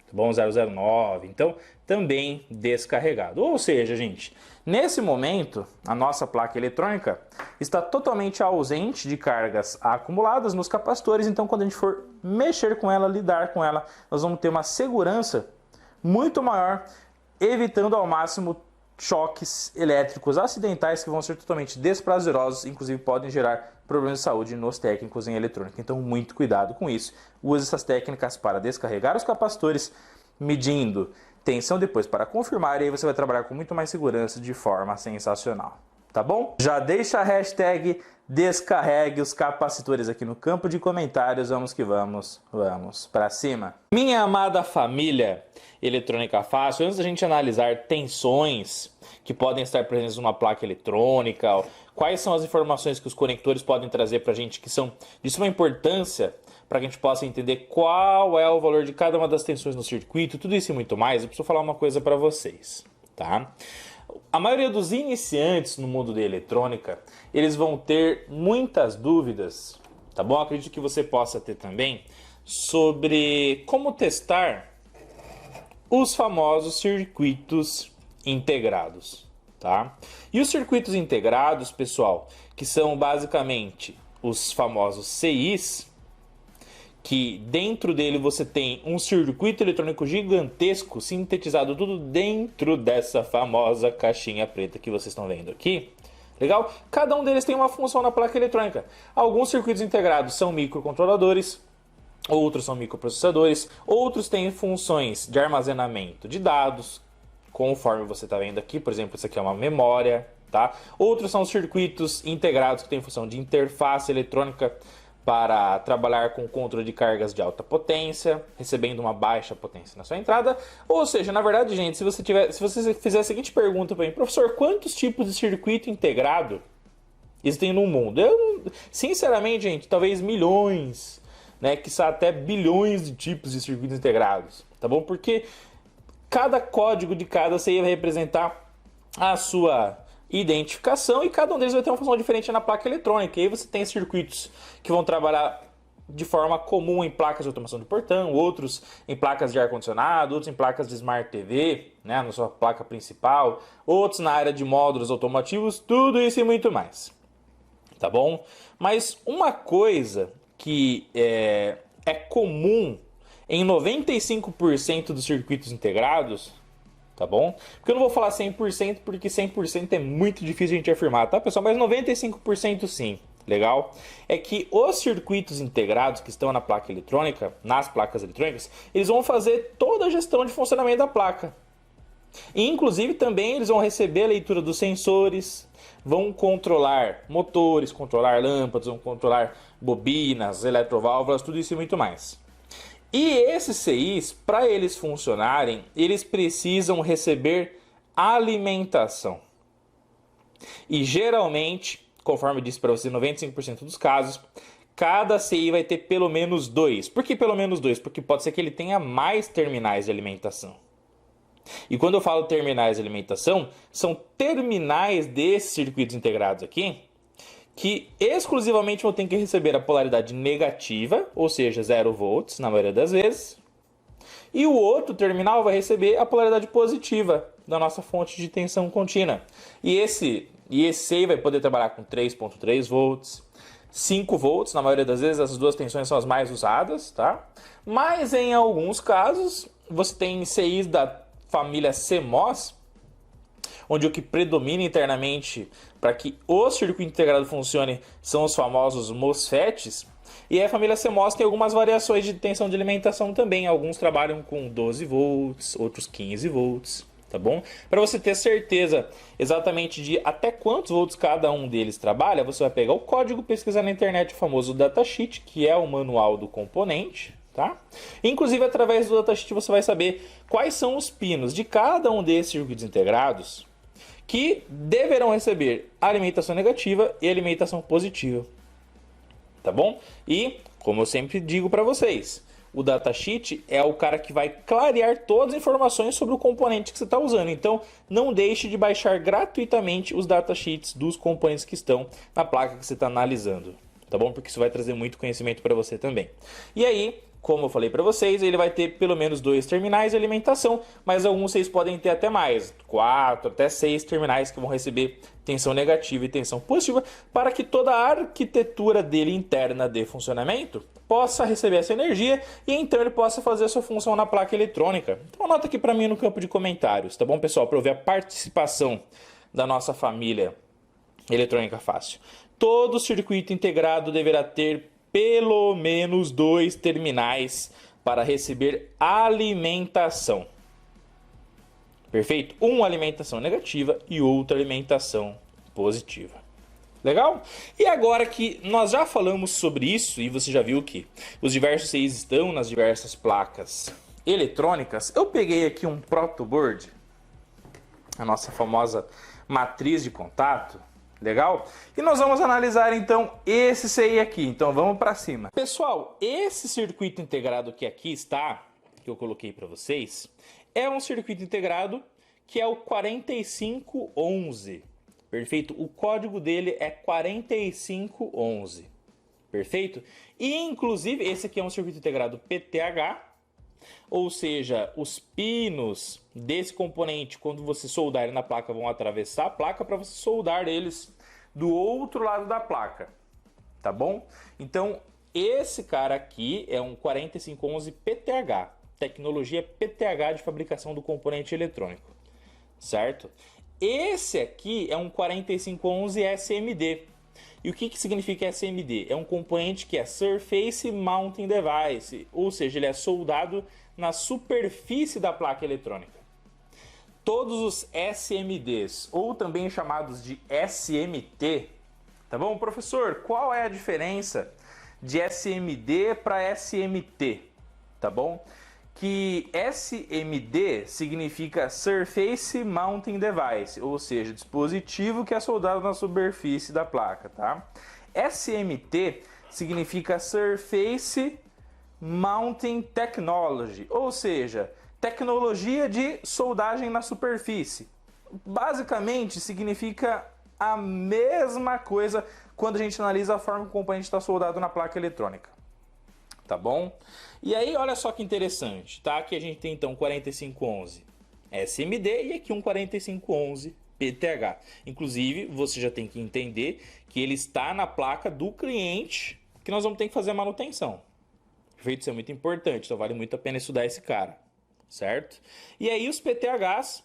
[SPEAKER 1] Tá bom? 009. Então, também descarregado. Ou seja, gente, nesse momento, a nossa placa eletrônica está totalmente ausente de cargas acumuladas nos capacitores. Então, quando a gente for mexer com ela, lidar com ela, nós vamos ter uma segurança muito maior, evitando ao máximo choques elétricos acidentais que vão ser totalmente desprazerosos, inclusive podem gerar problemas de saúde nos técnicos em eletrônica. Então, muito cuidado com isso. Use essas técnicas para descarregar os capacitores, medindo tensão depois para confirmar, e aí você vai trabalhar com muito mais segurança de forma sensacional. Tá bom? Já deixa a hashtag descarregue os capacitores aqui no campo de comentários. Vamos que vamos, vamos para cima. Minha amada família Eletrônica Fácil, antes da gente analisar tensões que podem estar presentes numa placa eletrônica, quais são as informações que os conectores podem trazer para a gente que são de suma importância para que a gente possa entender qual é o valor de cada uma das tensões no circuito, tudo isso e muito mais, eu preciso falar uma coisa para vocês, tá? A maioria dos iniciantes no mundo da eletrônica, eles vão ter muitas dúvidas, tá bom? Acredito que você possa ter também, sobre como testar os famosos circuitos integrados, tá? E os circuitos integrados, pessoal, que são basicamente os famosos CIs, que dentro dele você tem um circuito eletrônico gigantesco, sintetizado tudo dentro dessa famosa caixinha preta que vocês estão vendo aqui. Legal? Cada um deles tem uma função na placa eletrônica. Alguns circuitos integrados são microcontroladores, outros são microprocessadores, outros têm funções de armazenamento de dados, conforme você está vendo aqui. Por exemplo, isso aqui é uma memória, tá? Outros são circuitos integrados que têm função de interface eletrônica para trabalhar com controle de cargas de alta potência, recebendo uma baixa potência na sua entrada. Ou seja, na verdade, gente, se você fizer a seguinte pergunta para mim, professor, quantos tipos de circuito integrado existem no mundo? Sinceramente, gente, talvez milhões, né, quiçá até bilhões de tipos de circuitos integrados, tá bom? Porque cada código de cada CI vai representar a sua identificação e cada um deles vai ter uma função diferente na placa eletrônica. E aí você tem circuitos que vão trabalhar de forma comum em placas de automação de portão, outros em placas de ar-condicionado, outros em placas de Smart TV, né, na sua placa principal, outros na área de módulos automotivos, tudo isso e muito mais. Tá bom? Mas uma coisa que é comum em 95% dos circuitos integrados, tá bom? Porque eu não vou falar 100%, porque 100% é muito difícil a gente afirmar, tá, pessoal? Mas 95% sim, legal? É que os circuitos integrados que estão na placa eletrônica, nas placas eletrônicas, eles vão fazer toda a gestão de funcionamento da placa. E, inclusive, também eles vão receber a leitura dos sensores, vão controlar motores, controlar lâmpadas, vão controlar bobinas, eletroválvulas, tudo isso e muito mais. E esses CIs, para eles funcionarem, eles precisam receber alimentação. E geralmente, conforme eu disse para você, 95% dos casos, cada CI vai ter pelo menos 2. Por que pelo menos 2? Porque pode ser que ele tenha mais terminais de alimentação. E quando eu falo terminais de alimentação, são terminais desses circuitos integrados aqui, que exclusivamente vão ter que receber a polaridade negativa, ou seja, 0 volts na maioria das vezes, e o outro terminal vai receber a polaridade positiva da nossa fonte de tensão contínua. E esse aí vai poder trabalhar com 3.3 volts, 5 volts, na maioria das vezes essas duas tensões são as mais usadas, tá? Mas em alguns casos, você tem CIs da família CMOS, onde o que predomina internamente para que o circuito integrado funcione são os famosos MOSFETs. E a família CMOS tem algumas variações de tensão de alimentação também. Alguns trabalham com 12 volts, outros 15 volts, tá bom? Para você ter certeza exatamente de até quantos volts cada um deles trabalha, você vai pegar o código, pesquisar na internet o famoso datasheet, que é o manual do componente, tá? Inclusive, através do datasheet você vai saber quais são os pinos de cada um desses circuitos integrados que deverão receber alimentação negativa e alimentação positiva, tá bom? E, como eu sempre digo para vocês, o datasheet é o cara que vai clarear todas as informações sobre o componente que você está usando. Então, não deixe de baixar gratuitamente os datasheets dos componentes que estão na placa que você está analisando, tá bom? Porque isso vai trazer muito conhecimento para você também. E aí, como eu falei para vocês, ele vai ter pelo menos 2 terminais de alimentação, mas alguns vocês podem ter até mais, 4 até 6 terminais que vão receber tensão negativa e tensão positiva, para que toda a arquitetura dele interna de funcionamento possa receber essa energia e então ele possa fazer a sua função na placa eletrônica. Então anota aqui para mim no campo de comentários, tá bom, pessoal? Para eu ver a participação da nossa família eletrônica fácil. Todo circuito integrado deverá ter pelo menos 2 terminais para receber alimentação. Perfeito? Uma alimentação negativa e outra alimentação positiva. Legal? E agora que nós já falamos sobre isso e você já viu que os diversos CIs estão nas diversas placas eletrônicas, eu peguei aqui um protoboard, a nossa famosa matriz de contato. Legal? E nós vamos analisar então esse CI aqui. Então vamos para cima. Pessoal, esse circuito integrado que aqui está, que eu coloquei para vocês, é um circuito integrado que é o 4511. Perfeito? O código dele é 4511. Perfeito? E inclusive esse aqui é um circuito integrado PTH, ou seja, os pinos desse componente, quando você soldar ele na placa, vão atravessar a placa para você soldar eles do outro lado da placa, tá bom? Então, esse cara aqui é um 4511 PTH, tecnologia PTH de fabricação do componente eletrônico, certo? Esse aqui é um 4511 SMD. E o que significa SMD? É um componente que é Surface Mounting Device, ou seja, ele é soldado na superfície da placa eletrônica. todos os SMDs, ou também chamados de SMT, tá bom? Professor, qual é a diferença de SMD para SMT, tá bom? Que SMD significa Surface Mounting Device, ou seja, dispositivo que é soldado na superfície da placa, tá? SMT significa Surface Mounting Technology, ou seja, tecnologia de soldagem na superfície. Basicamente significa a mesma coisa quando a gente analisa a forma que o componente está soldado na placa eletrônica. Tá bom? E aí, olha só que interessante, tá? Aqui a gente tem então 4511 SMD e aqui um 4511 PTH. Inclusive, você já tem que entender que ele está na placa do cliente que nós vamos ter que fazer a manutenção. Perfeito? Isso é muito importante, então vale muito a pena estudar esse cara, certo? E aí os PTHs,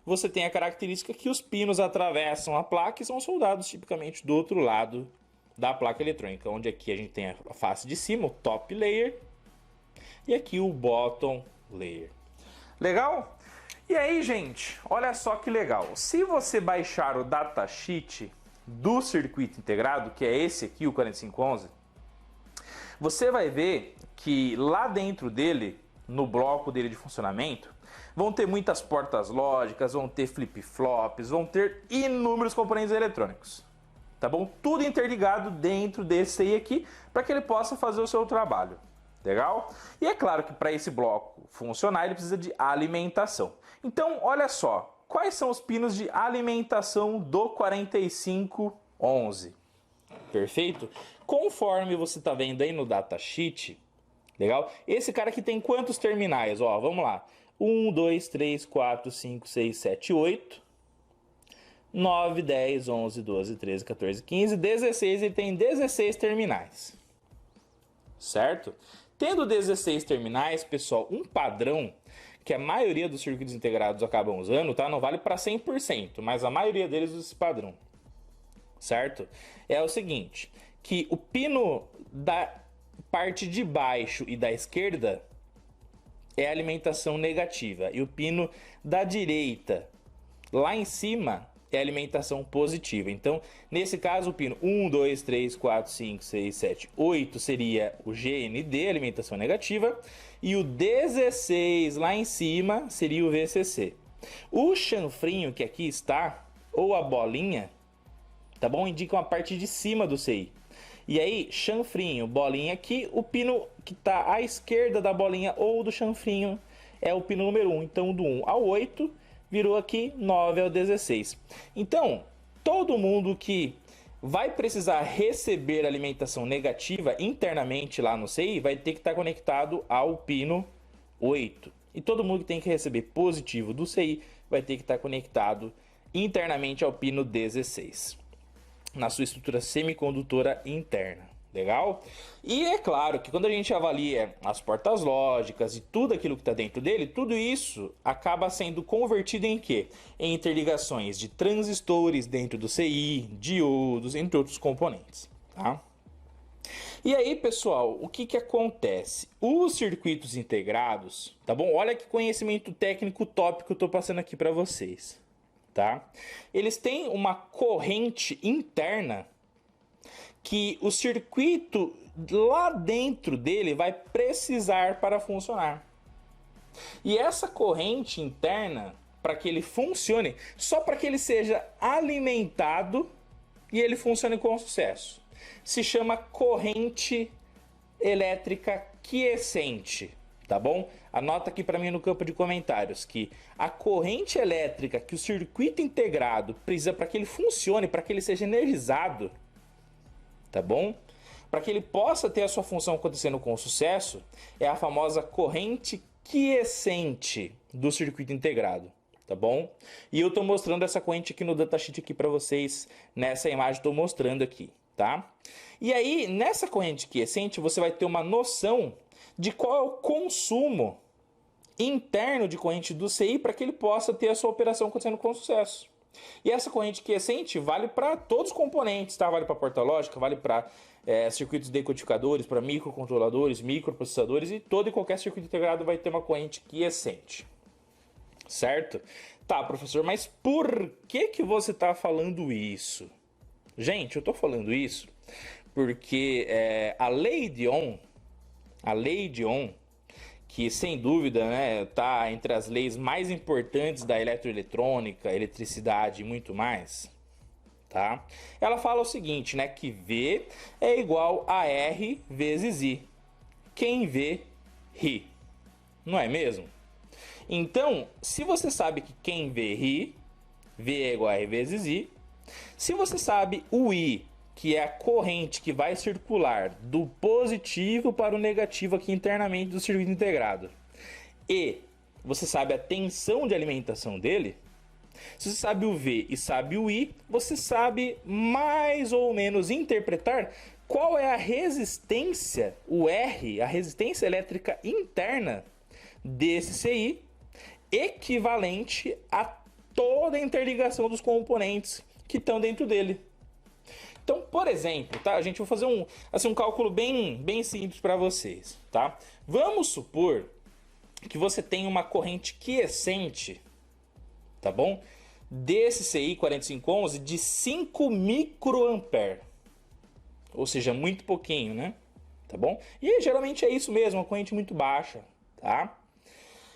[SPEAKER 1] você tem a característica que os pinos atravessam a placa e são soldados tipicamente do outro lado da placa eletrônica, onde aqui a gente tem a face de cima, o top layer, e aqui o bottom layer. Legal? E aí, gente, olha só que legal. Se você baixar o datasheet do circuito integrado, que é esse aqui, o 4511, você vai ver que lá dentro dele, no bloco dele de funcionamento, vão ter muitas portas lógicas, vão ter flip-flops, vão ter inúmeros componentes eletrônicos. Tá bom? Tudo interligado dentro desse aí aqui, para que ele possa fazer o seu trabalho. Legal? E é claro que para esse bloco funcionar, ele precisa de alimentação. Então, olha só, quais são os pinos de alimentação do 4511? Perfeito? Conforme você está vendo aí no datasheet, legal? Esse cara aqui tem quantos terminais? Ó, vamos lá. 1, 2, 3, 4, 5, 6, 7, 8... 9, 10, 11, 12, 13, 14, 15, 16, ele tem 16 terminais, certo? Tendo 16 terminais, pessoal, um padrão que a maioria dos circuitos integrados acabam usando, tá? Não vale para 100%, mas a maioria deles usa esse padrão, certo? É o seguinte, que o pino da parte de baixo e da esquerda é alimentação negativa, e o pino da direita, lá em cima, é alimentação positiva. Então, nesse caso, o pino 1, 2, 3, 4, 5, 6, 7, 8 seria o GND, alimentação negativa, e o 16 lá em cima seria o VCC. O chanfrinho que aqui está, ou a bolinha, tá bom? Indica a parte de cima do CI. E aí, chanfrinho, bolinha aqui, o pino que está à esquerda da bolinha ou do chanfrinho é o pino número 1. Então, do 1 ao 8 virou aqui 9 ao 16. Então, todo mundo que vai precisar receber alimentação negativa internamente lá no CI vai ter que estar conectado ao pino 8. E todo mundo que tem que receber positivo do CI vai ter que estar conectado internamente ao pino 16, na sua estrutura semicondutora interna. Legal? E é claro que quando a gente avalia as portas lógicas e tudo aquilo que está dentro dele, tudo isso acaba sendo convertido em quê? Em interligações de transistores dentro do CI, diodos, entre outros componentes. Tá? E aí, pessoal, o que acontece? Os circuitos integrados, tá bom? Olha que conhecimento técnico top que eu estou passando aqui para vocês. Tá? Eles têm uma corrente interna que o circuito lá dentro dele vai precisar para funcionar. E essa corrente interna, para que ele funcione, só para que ele seja alimentado e ele funcione com sucesso, se chama corrente elétrica quiescente, tá bom? Anota aqui para mim no campo de comentários que a corrente elétrica que o circuito integrado precisa para que ele funcione, para que ele seja energizado, tá bom? Para que ele possa ter a sua função acontecendo com sucesso, é a famosa corrente quiescente do circuito integrado, tá bom? E eu estou mostrando essa corrente aqui no datasheet aqui para vocês, nessa imagem estou mostrando aqui, tá? E aí, nessa corrente quiescente, você vai ter uma noção de qual é o consumo interno de corrente do CI para que ele possa ter a sua operação acontecendo com sucesso. E essa corrente quiescente vale para todos os componentes, tá? Vale para porta lógica, vale para circuitos decodificadores, para microcontroladores, microprocessadores, e todo e qualquer circuito integrado vai ter uma corrente quiescente, certo? Tá, professor, mas por que você está falando isso? Gente, eu estou falando isso porque a lei de Ohm, que sem dúvida, né, tá entre as leis mais importantes da eletroeletrônica, eletricidade e muito mais, tá? Ela fala o seguinte, né, que V é igual a R vezes I. Quem vê, ri. Não é mesmo? Então, se você sabe que quem vê, ri, V é igual a R vezes I, se você sabe o I, que é a corrente que vai circular do positivo para o negativo aqui internamente do circuito integrado, e você sabe a tensão de alimentação dele, se você sabe o V e sabe o I, você sabe mais ou menos interpretar qual é a resistência, o R, a resistência elétrica interna desse CI, equivalente a toda a interligação dos componentes que estão dentro dele. Então, por exemplo, tá? A gente vai fazer um cálculo bem simples para vocês, tá? Vamos supor que você tem uma corrente quiescente, tá bom? Desse CI 4511 de 5 microampere. Ou seja, muito pouquinho, né? Tá bom? E geralmente é isso mesmo, uma corrente muito baixa, tá?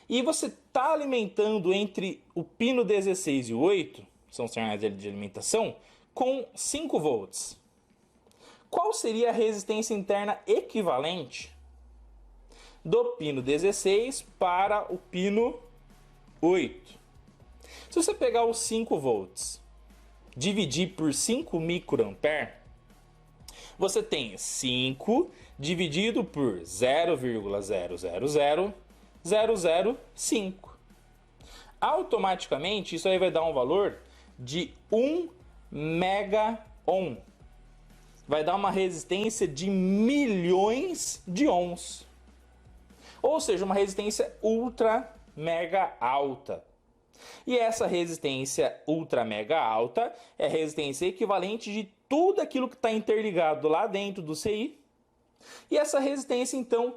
[SPEAKER 1] E você está alimentando entre o pino 16 e o 8, são os terminais de alimentação, com 5 volts. Qual seria a resistência interna equivalente do pino 16 para o pino 8? Se você pegar os 5 volts, dividir por 5 microampere, você tem 5 dividido por 0,000005. Automaticamente, isso aí vai dar um valor de 1 mega ohm. Vai dar uma resistência de milhões de ohms. Ou seja, uma resistência ultra mega alta. E essa resistência ultra mega alta é a resistência equivalente de tudo aquilo que está interligado lá dentro do CI. E essa resistência, então,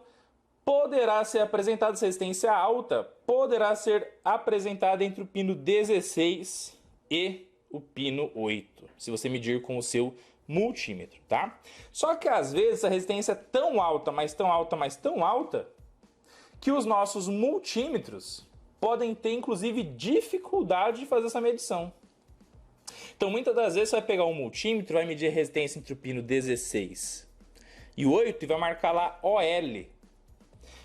[SPEAKER 1] poderá ser apresentada, essa resistência alta, poderá ser apresentada entre o pino 16 e o pino 8, se você medir com o seu multímetro, tá? Só que às vezes a resistência é tão alta, mas tão alta, mas tão alta, que os nossos multímetros podem ter, inclusive, dificuldade de fazer essa medição. Então, muitas das vezes, você vai pegar um multímetro, vai medir a resistência entre o pino 16 e o 8 e vai marcar lá OL.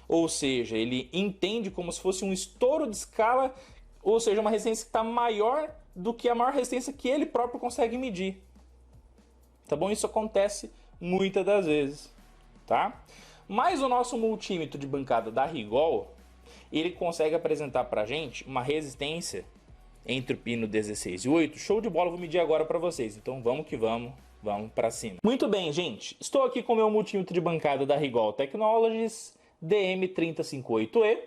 [SPEAKER 1] Ou seja, ele entende como se fosse um estouro de escala, ou seja, uma resistência que está maior do que a maior resistência que ele próprio consegue medir. Tá bom? Isso acontece muitas das vezes, tá? Mas o nosso multímetro de bancada da Rigol, ele consegue apresentar para a gente uma resistência entre o pino 16 e 8. Show de bola, vou medir agora para vocês. Então vamos que vamos, vamos para cima. Muito bem, gente. Estou aqui com o meu multímetro de bancada da Rigol Technologies DM358E,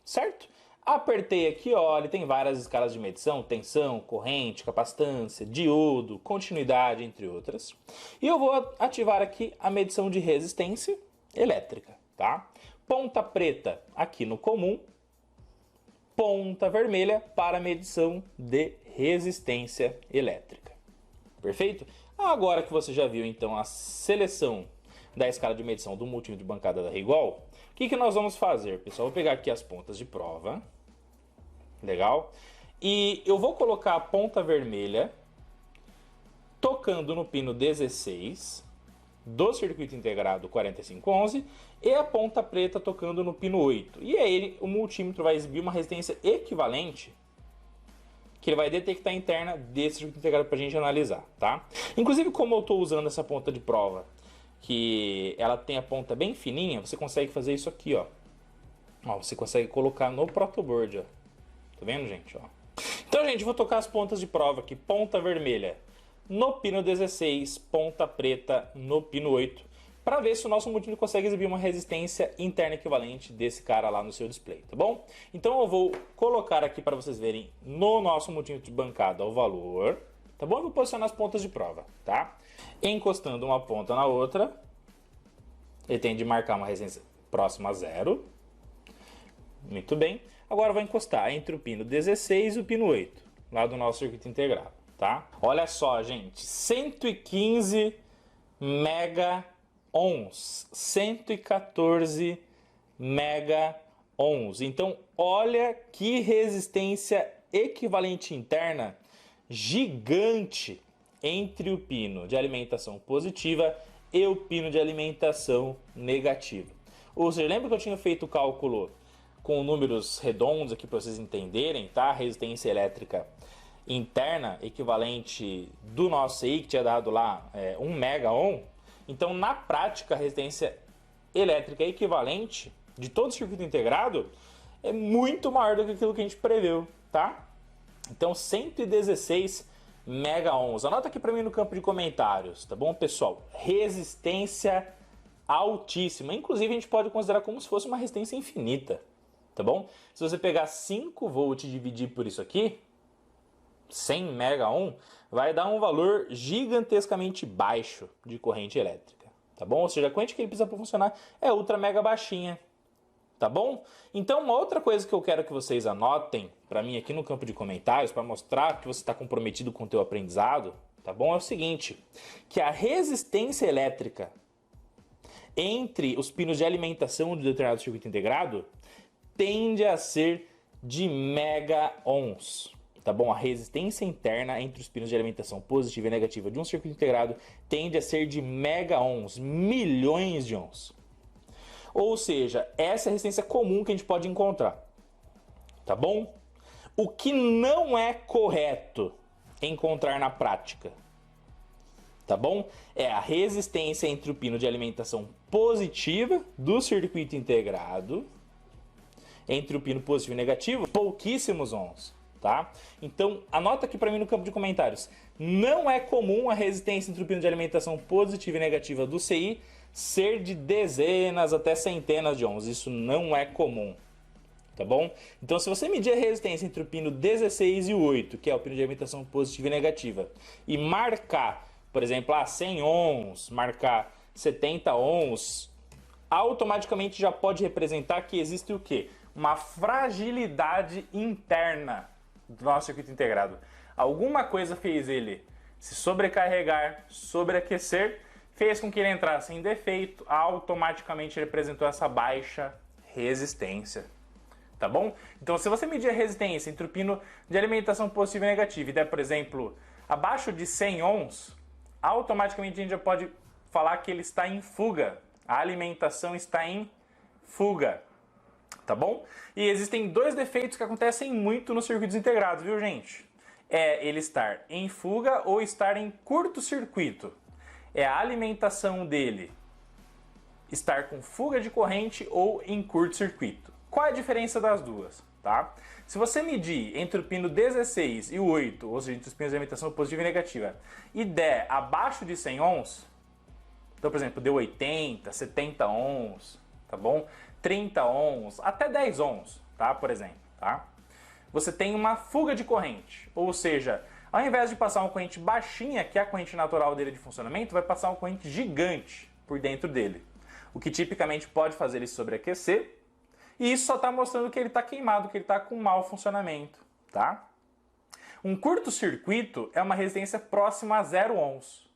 [SPEAKER 1] certo? Apertei aqui, ó, ele tem várias escalas de medição, tensão, corrente, capacitância, diodo, continuidade, entre outras. E eu vou ativar aqui a medição de resistência elétrica, tá? Ponta preta aqui no comum, ponta vermelha para medição de resistência elétrica. Perfeito? Agora que você já viu então a seleção da escala de medição do multímetro de bancada da Rigol, o que nós vamos fazer, pessoal? Vou pegar aqui as pontas de prova. Legal? E eu vou colocar a ponta vermelha tocando no pino 16 do circuito integrado 4511 e a ponta preta tocando no pino 8. E aí o multímetro vai exibir uma resistência equivalente que ele vai detectar interna desse circuito integrado para a gente analisar, tá? Inclusive, como eu estou usando essa ponta de prova, que ela tem a ponta bem fininha, você consegue fazer isso aqui, ó. Ó, você consegue colocar no protoboard, ó. Tá vendo, gente? Ó. Então, gente, vou tocar as pontas de prova aqui. Ponta vermelha no pino 16, ponta preta no pino 8, para ver se o nosso multímetro consegue exibir uma resistência interna equivalente desse cara lá no seu display, tá bom? Então eu vou colocar aqui para vocês verem no nosso multímetro de bancada o valor, tá bom? Eu vou posicionar as pontas de prova, tá? Encostando uma ponta na outra, ele tem de marcar uma resistência próxima a zero. Muito bem. Agora vai encostar entre o pino 16 e o pino 8, lá do nosso circuito integrado, tá? Olha só, gente, 115 mega ohms, 114 mega ohms. Então, olha que resistência equivalente interna gigante entre o pino de alimentação positiva e o pino de alimentação negativa. Ou seja, lembra que eu tinha feito o cálculo com números redondos aqui para vocês entenderem, tá? Resistência elétrica interna equivalente do nosso CI, que tinha dado lá 1 mega ohm. Então, na prática, a resistência elétrica equivalente de todo o circuito integrado é muito maior do que aquilo que a gente preveu, tá? Então, 116 mega ohms. Anota aqui para mim no campo de comentários, tá bom, pessoal? Resistência altíssima. Inclusive, a gente pode considerar como se fosse uma resistência infinita, tá bom? Se você pegar 5 volts e dividir por isso aqui, 100 mega ohm, vai dar um valor gigantescamente baixo de corrente elétrica, tá bom? Ou seja, a corrente que ele precisa para funcionar é ultra mega baixinha, tá bom? Então, uma outra coisa que eu quero que vocês anotem para mim aqui no campo de comentários, para mostrar que você está comprometido com o teu aprendizado, tá bom? É o seguinte, que a resistência elétrica entre os pinos de alimentação de determinado circuito integrado tende a ser de mega ohms, tá bom? A resistência interna entre os pinos de alimentação positiva e negativa de um circuito integrado tende a ser de mega ohms, milhões de ohms. Ou seja, essa é a resistência comum que a gente pode encontrar, tá bom? O que não é correto encontrar na prática, tá bom? É a resistência entre o pino de alimentação positiva do circuito integrado, entre o pino positivo e negativo, pouquíssimos ohms, tá? Então, anota aqui para mim no campo de comentários. Não é comum a resistência entre o pino de alimentação positiva e negativa do CI ser de dezenas até centenas de ohms. Isso não é comum, tá bom? Então, se você medir a resistência entre o pino 16 e o 8, que é o pino de alimentação positiva e negativa, e marcar, por exemplo, 100 ohms, marcar 70 ohms, automaticamente já pode representar que existe o quê? Uma fragilidade interna do nosso circuito integrado. Alguma coisa fez ele se sobrecarregar, sobreaquecer, fez com que ele entrasse em defeito, automaticamente ele apresentou essa baixa resistência, tá bom? Então, se você medir a resistência entre o pino de alimentação positiva e negativa e der, por exemplo, abaixo de 100 ohms, automaticamente a gente já pode falar que ele está em fuga, a alimentação está em fuga, tá bom? E existem dois defeitos que acontecem muito nos circuitos integrados, viu, gente? É ele estar em fuga ou estar em curto-circuito. É a alimentação dele estar com fuga de corrente ou em curto-circuito. Qual é a diferença das duas, tá? Se você medir entre o pino 16 e o 8, ou seja, entre os pinos de alimentação positiva e negativa, e der abaixo de 100 ohms, então, por exemplo, deu 80, 70 ohms, tá bom? 30 ohms, até 10 ohms, tá? Por exemplo, tá? Você tem uma fuga de corrente, ou seja, ao invés de passar uma corrente baixinha, que é a corrente natural dele de funcionamento, vai passar uma corrente gigante por dentro dele, o que tipicamente pode fazer ele sobreaquecer, e isso só está mostrando que ele está queimado, que ele está com mau funcionamento, tá? Um curto-circuito é uma resistência próxima a 0 ohms.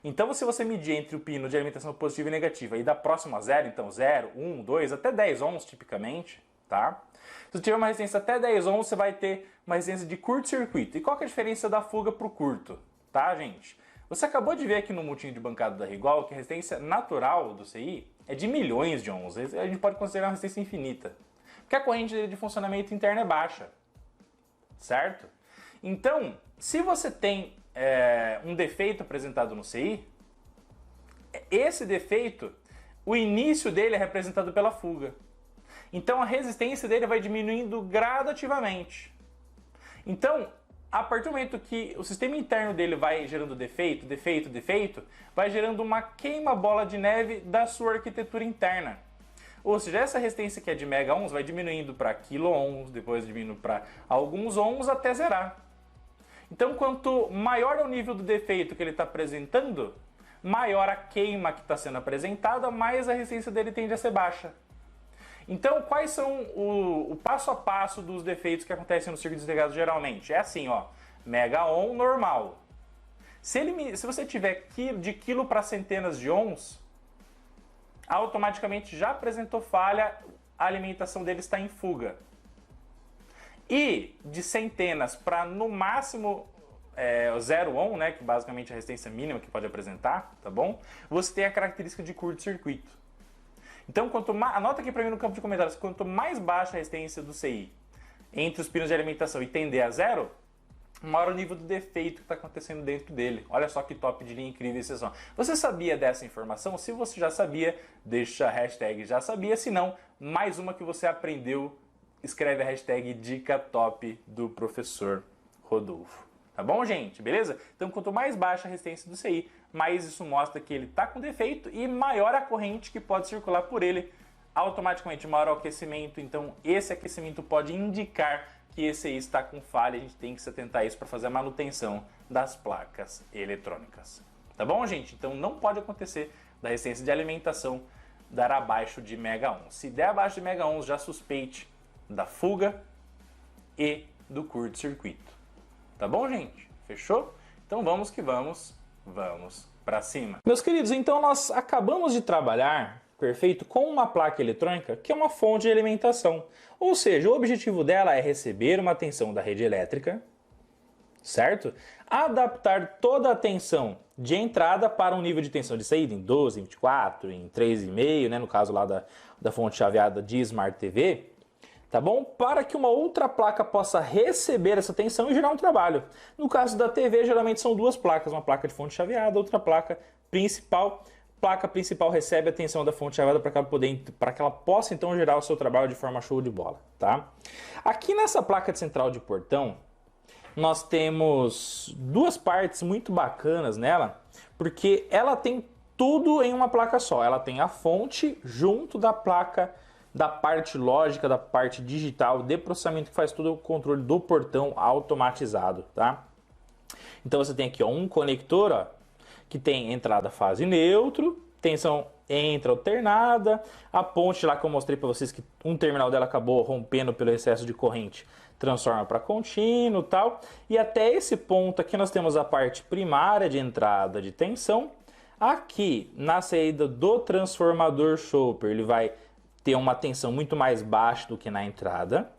[SPEAKER 1] Então, se você medir entre o pino de alimentação positiva e negativa e dá próximo a 0, então 0, 1, 2, até 10 ohms tipicamente, tá? Se você tiver uma resistência até 10 ohms, você vai ter uma resistência de curto-circuito. E qual que é a diferença da fuga para o curto? Tá, gente? Você acabou de ver aqui no multinho de bancada da Rigol que a resistência natural do CI é de milhões de ohms. A gente pode considerar uma resistência infinita. Porque a corrente de funcionamento interno é baixa. Certo? Então, se você tem um defeito apresentado no CI, esse defeito, o início dele é representado pela fuga. Então a resistência dele vai diminuindo gradativamente. Então, a partir do momento que o sistema interno dele vai gerando defeito, vai gerando uma queima-bola de neve da sua arquitetura interna. Ou seja, essa resistência que é de mega ohms vai diminuindo para quilo-ohms, depois diminuindo para alguns ohms até zerar. Então, quanto maior é o nível do defeito que ele está apresentando, maior a queima que está sendo apresentada, mais a resistência dele tende a ser baixa. Então, quais são o passo a passo dos defeitos que acontecem no circuito desligado geralmente? É assim, ó, mega on normal. Se você tiver de quilo para centenas de ohms, automaticamente já apresentou falha, a alimentação dele está em fuga. E de centenas para no máximo 0 ohm, né, que basicamente é a resistência mínima que pode apresentar, tá bom? Você tem a característica de curto-circuito. Então, anota aqui para mim no campo de comentários, quanto mais baixa a resistência do CI entre os pinos de alimentação e tender a zero, maior o nível do defeito que está acontecendo dentro dele. Olha só que top de linha incrível esse som. Você sabia dessa informação? Se você já sabia, deixa a hashtag já sabia. Se não, mais uma que você aprendeu, escreve a hashtag dica top do professor Rodolfo. Tá bom, gente? Beleza? Então, quanto mais baixa a resistência do CI, mais isso mostra que ele está com defeito e maior a corrente que pode circular por ele, automaticamente maior o aquecimento. Então, esse aquecimento pode indicar que esse CI está com falha. A gente tem que se atentar a isso para fazer a manutenção das placas eletrônicas. Tá bom, gente? Então, não pode acontecer da resistência de alimentação dar abaixo de mega ohms. Se der abaixo de mega ohms, já suspeite da fuga e do curto-circuito. Tá bom, gente? Fechou? Então vamos que vamos para cima. Meus queridos, então nós acabamos de trabalhar, perfeito, com uma placa eletrônica que é uma fonte de alimentação. Ou seja, o objetivo dela é receber uma tensão da rede elétrica, certo? Adaptar toda a tensão de entrada para um nível de tensão de saída em 12, em 24, em 3,5, né, no caso lá da fonte chaveada de Smart TV, tá bom? Para que uma outra placa possa receber essa tensão e gerar um trabalho. No caso da TV, geralmente são duas placas, uma placa de fonte chaveada, outra placa principal. Placa principal recebe a tensão da fonte chaveada para que ela possa então gerar o seu trabalho de forma show de bola, tá? Aqui nessa placa de central de portão, nós temos duas partes muito bacanas nela, porque ela tem tudo em uma placa só. Ela tem a fonte junto da placa, da parte lógica, da parte digital de processamento que faz todo o controle do portão automatizado, tá? Então você tem aqui ó, um conector ó, que tem entrada fase neutro, tensão entra alternada, a ponte lá que eu mostrei para vocês que um terminal dela acabou rompendo pelo excesso de corrente, transforma para contínuo e tal. E até esse ponto aqui nós temos a parte primária de entrada de tensão. Aqui na saída do transformador chopper ele vai ter uma tensão muito mais baixa do que na entrada.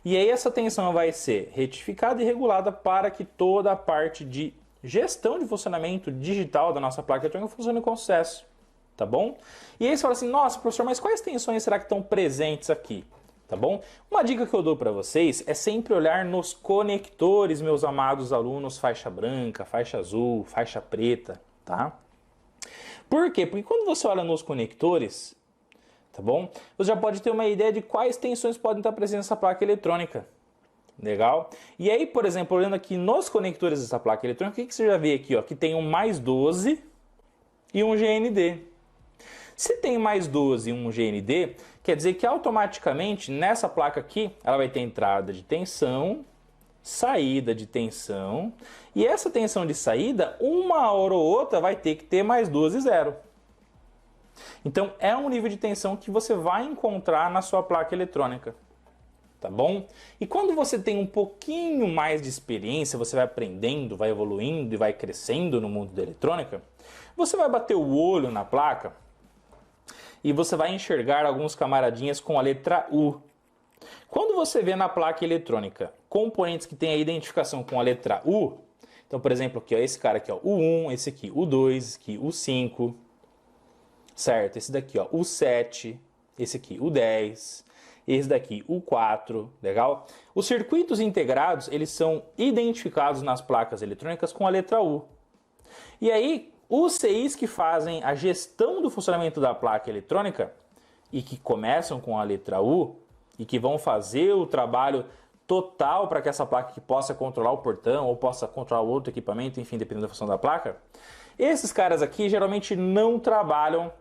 [SPEAKER 1] E aí essa tensão vai ser retificada e regulada para que toda a parte de gestão de funcionamento digital da nossa placa eletrônica funcione com sucesso. Tá bom? E aí você fala assim, nossa professor, mas quais tensões será que estão presentes aqui? Tá bom? Uma dica que eu dou para vocês é sempre olhar nos conectores, meus amados alunos, faixa branca, faixa azul, faixa preta, tá? Por quê? Porque quando você olha nos conectores, tá bom? Você já pode ter uma ideia de quais tensões podem estar presentes nessa placa eletrônica. Legal? E aí, por exemplo, olhando aqui nos conectores dessa placa eletrônica, o que você já vê aqui? Ó, que tem um mais 12 e um GND. Se tem mais 12 e um GND, quer dizer que automaticamente nessa placa aqui, ela vai ter entrada de tensão, saída de tensão, e essa tensão de saída, uma hora ou outra, vai ter que ter mais 12 e 0. Então, é um nível de tensão que você vai encontrar na sua placa eletrônica, tá bom? E quando você tem um pouquinho mais de experiência, você vai aprendendo, vai evoluindo e vai crescendo no mundo da eletrônica, você vai bater o olho na placa e você vai enxergar alguns camaradinhas com a letra U. Quando você vê na placa eletrônica componentes que têm a identificação com a letra U, então, por exemplo, aqui, ó, esse cara aqui, ó, U1, esse aqui, U2, esse aqui, U5, certo? Esse daqui, ó, U7, esse aqui, U10, esse daqui, U4, legal? Os circuitos integrados, eles são identificados nas placas eletrônicas com a letra U. E aí, os CIs que fazem a gestão do funcionamento da placa eletrônica e que começam com a letra U e que vão fazer o trabalho total para que essa placa que possa controlar o portão ou possa controlar outro equipamento, enfim, dependendo da função da placa, esses caras aqui geralmente não trabalham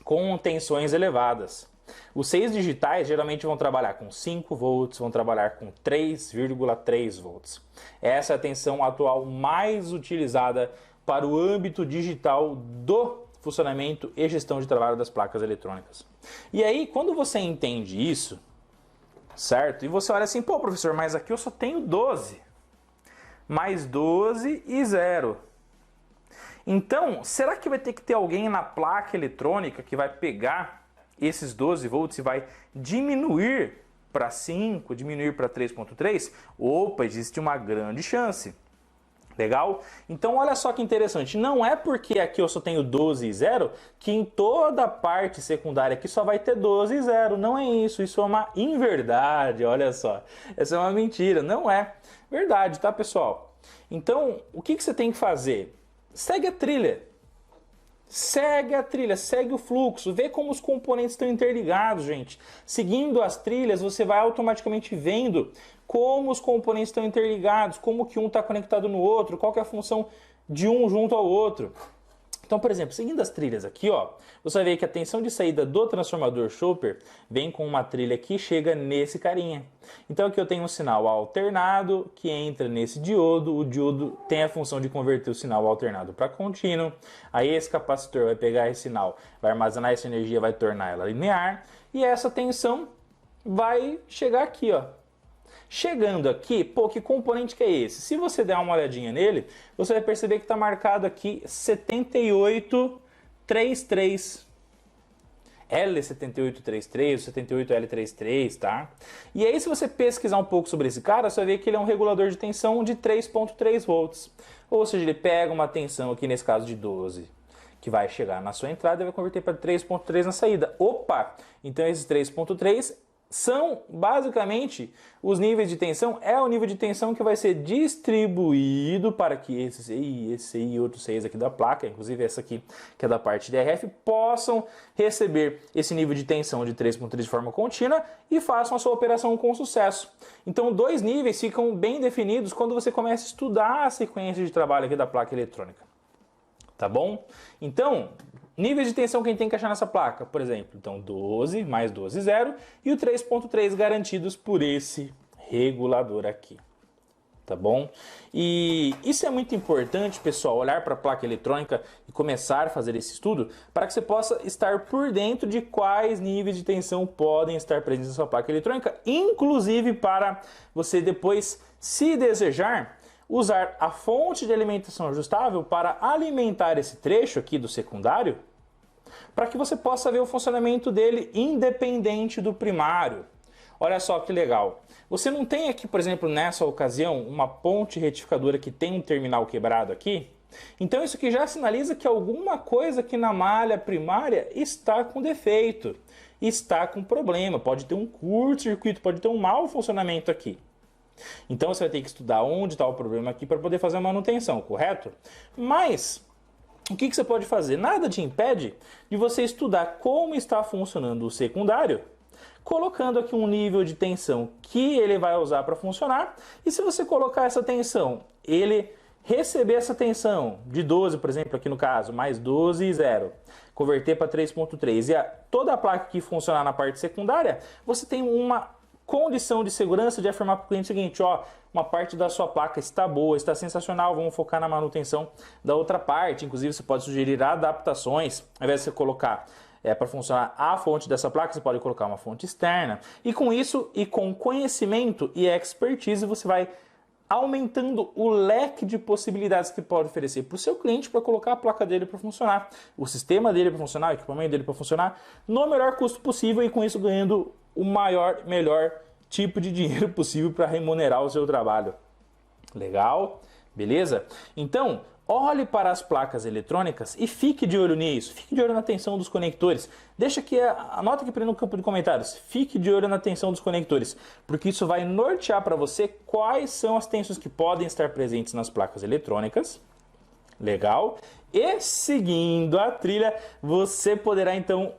[SPEAKER 1] com tensões elevadas. Os CIs digitais geralmente vão trabalhar com 5 volts, vão trabalhar com 3,3 volts. Essa é a tensão atual mais utilizada para o âmbito digital do funcionamento e gestão de trabalho das placas eletrônicas. E aí, quando você entende isso, certo? E você olha assim, pô, professor, mas aqui eu só tenho 12. Mais 12 e 0. Então, será que vai ter que ter alguém na placa eletrônica que vai pegar esses 12 volts e vai diminuir para 5, diminuir para 3.3? Opa, existe uma grande chance. Legal? Então, olha só que interessante. Não é porque aqui eu só tenho 12 e 0 que em toda a parte secundária aqui só vai ter 12 e 0. Não é isso. Isso é uma inverdade. Olha só. Essa é uma mentira. Não é verdade, tá, pessoal? Então, o que você tem que fazer? Segue a trilha. Segue a trilha, segue o fluxo, vê como os componentes estão interligados, gente. Seguindo as trilhas, você vai automaticamente vendo como os componentes estão interligados, como que um está conectado no outro, qual que é a função de um junto ao outro. Então, por exemplo, seguindo as trilhas aqui, ó, você vai ver que a tensão de saída do transformador Chopper vem com uma trilha que chega nesse carinha. Então aqui eu tenho um sinal alternado que entra nesse diodo, o diodo tem a função de converter o sinal alternado para contínuo, aí esse capacitor vai pegar esse sinal, vai armazenar essa energia, vai tornar ela linear, e essa tensão vai chegar aqui, ó. Chegando aqui, pô, que componente que é esse? Se você der uma olhadinha nele, você vai perceber que está marcado aqui 7833. L7833, 78L33, tá? E aí, se você pesquisar um pouco sobre esse cara, você vai ver que ele é um regulador de tensão de 3.3 volts. Ou seja, ele pega uma tensão aqui, nesse caso de 12, que vai chegar na sua entrada e vai converter para 3.3 na saída. Opa! Então, esses 3.3 são basicamente os níveis de tensão, é o nível de tensão que vai ser distribuído para que esse e outros 6 aqui da placa, inclusive essa aqui que é da parte DRF, possam receber esse nível de tensão de 3.3 de forma contínua e façam a sua operação com sucesso. Então, dois níveis ficam bem definidos quando você começa a estudar a sequência de trabalho aqui da placa eletrônica. Tá bom? Então, níveis de tensão que a gente tem que achar nessa placa, por exemplo, então 12 mais 12, 0 e o 3.3 garantidos por esse regulador aqui, tá bom? E isso é muito importante, pessoal, olhar para a placa eletrônica e começar a fazer esse estudo para que você possa estar por dentro de quais níveis de tensão podem estar presentes na sua placa eletrônica, inclusive para você depois, se desejar, usar a fonte de alimentação ajustável para alimentar esse trecho aqui do secundário, para que você possa ver o funcionamento dele independente do primário. Olha só que legal. Você não tem aqui, por exemplo, nessa ocasião, uma ponte retificadora que tem um terminal quebrado aqui? Então isso aqui já sinaliza que alguma coisa aqui na malha primária está com defeito, está com problema, pode ter um curto-circuito, pode ter um mau funcionamento aqui. Então você vai ter que estudar onde está o problema aqui para poder fazer a manutenção, correto? Mas o que você pode fazer? Nada te impede de você estudar como está funcionando o secundário, colocando aqui um nível de tensão que ele vai usar para funcionar, e se você colocar essa tensão, ele receber essa tensão de 12, por exemplo, aqui no caso, mais 12 e 0, converter para 3.3 e toda a placa que funcionar na parte secundária, você tem uma condição de segurança de afirmar para o cliente o seguinte, ó, uma parte da sua placa está boa, está sensacional, vamos focar na manutenção da outra parte. Inclusive você pode sugerir adaptações, ao invés de você colocar para funcionar a fonte dessa placa, você pode colocar uma fonte externa. E com isso, e com conhecimento e expertise, você vai aumentando o leque de possibilidades que pode oferecer para o seu cliente para colocar a placa dele para funcionar, o sistema dele para funcionar, o equipamento dele para funcionar, no melhor custo possível e com isso ganhando o melhor tipo de dinheiro possível para remunerar o seu trabalho. Legal? Beleza? Então, olhe para as placas eletrônicas e fique de olho nisso. Fique de olho na tensão dos conectores. Deixa aqui, anota aqui no campo de comentários. Fique de olho na tensão dos conectores, porque isso vai nortear para você quais são as tensões que podem estar presentes nas placas eletrônicas. Legal? E seguindo a trilha, você poderá então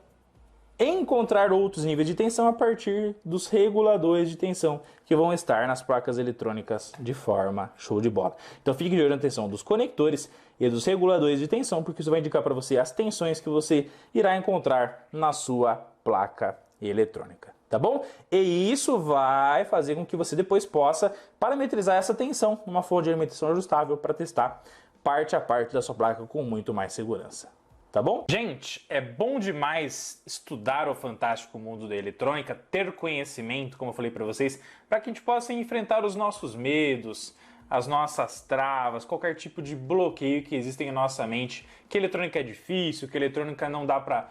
[SPEAKER 1] encontrar outros níveis de tensão a partir dos reguladores de tensão que vão estar nas placas eletrônicas de forma show de bola. Então fique de olho na tensão dos conectores e dos reguladores de tensão, porque isso vai indicar para você as tensões que você irá encontrar na sua placa eletrônica, tá bom? E isso vai fazer com que você depois possa parametrizar essa tensão numa fonte de alimentação ajustável para testar parte a parte da sua placa com muito mais segurança. Tá bom? Gente, é bom demais estudar o fantástico mundo da eletrônica, ter conhecimento, como eu falei para vocês, para que a gente possa enfrentar os nossos medos, as nossas travas, qualquer tipo de bloqueio que existe em nossa mente, que eletrônica é difícil, que eletrônica não dá para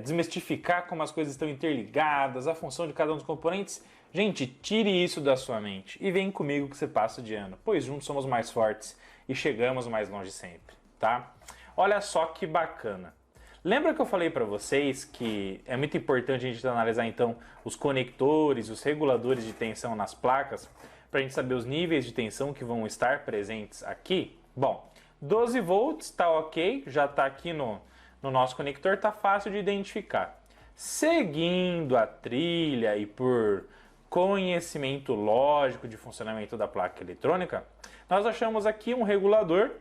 [SPEAKER 1] desmistificar como as coisas estão interligadas, a função de cada um dos componentes. Gente, tire isso da sua mente e vem comigo que você passa de ano, pois juntos somos mais fortes e chegamos mais longe sempre, tá? Olha só que bacana. Lembra que eu falei para vocês que é muito importante a gente analisar então os conectores, os reguladores de tensão nas placas, para a gente saber os níveis de tensão que vão estar presentes aqui? Bom, 12 volts está ok, já está aqui no nosso conector, está fácil de identificar. Seguindo a trilha e por conhecimento lógico de funcionamento da placa eletrônica, nós achamos aqui um regulador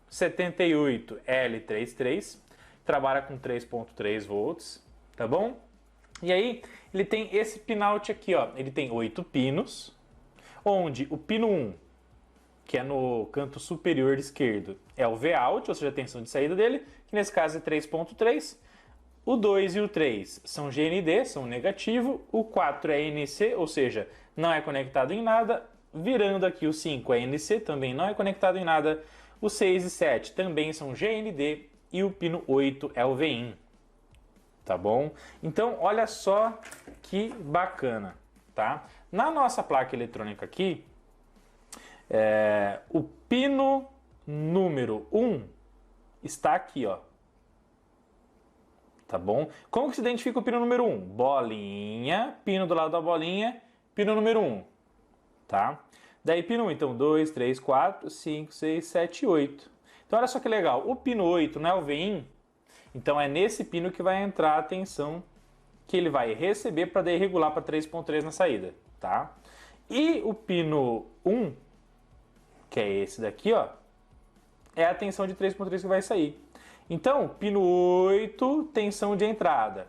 [SPEAKER 1] 78L33, trabalha com 3.3 volts, tá bom? E aí, ele tem esse pinout aqui, ó, ele tem 8 pinos, onde o pino 1, que é no canto superior esquerdo, é o Vout, ou seja, a tensão de saída dele, que nesse caso é 3.3, o 2 e o 3 são GND, são negativo, o 4 é NC, ou seja, não é conectado em nada, virando aqui o 5 é NC, também não é conectado em nada, o 6 e 7 também são GND e o pino 8 é o VIN. Tá bom? Então, olha só que bacana, tá? Na nossa placa eletrônica aqui, o pino número 1 está aqui, ó. Tá bom? Como que se identifica o pino número 1? Bolinha, pino do lado da bolinha, pino número 1. Tá? Daí pino 1, então 2, 3, 4, 5, 6, 7, 8. Então olha só que legal, o pino 8 não é o VIN, então é nesse pino que vai entrar a tensão que ele vai receber para daí regular para 3.3 na saída, tá? E o pino 1, que é esse daqui, ó, é a tensão de 3.3 que vai sair. Então, pino 8, tensão de entrada.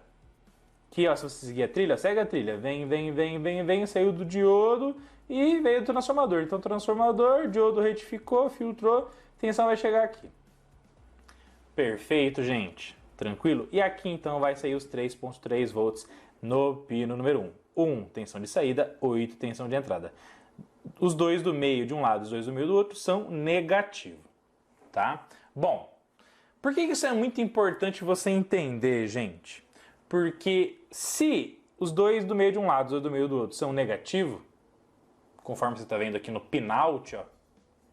[SPEAKER 1] Aqui, ó, se você seguir a trilha, segue a trilha. Vem, saiu do diodo e veio do transformador. Então, transformador, diodo retificou, filtrou, tensão vai chegar aqui. Perfeito, gente. Tranquilo? E aqui, então, vai sair os 3.3 volts no pino número 1. 1, tensão de saída, 8, tensão de entrada. Os dois do meio de um lado, os dois do meio do outro, são negativo, tá? Bom, por que isso é muito importante você entender, gente? Porque se os dois do meio de um lado, os dois do meio do outro são negativo, conforme você está vendo aqui no pinout, ó,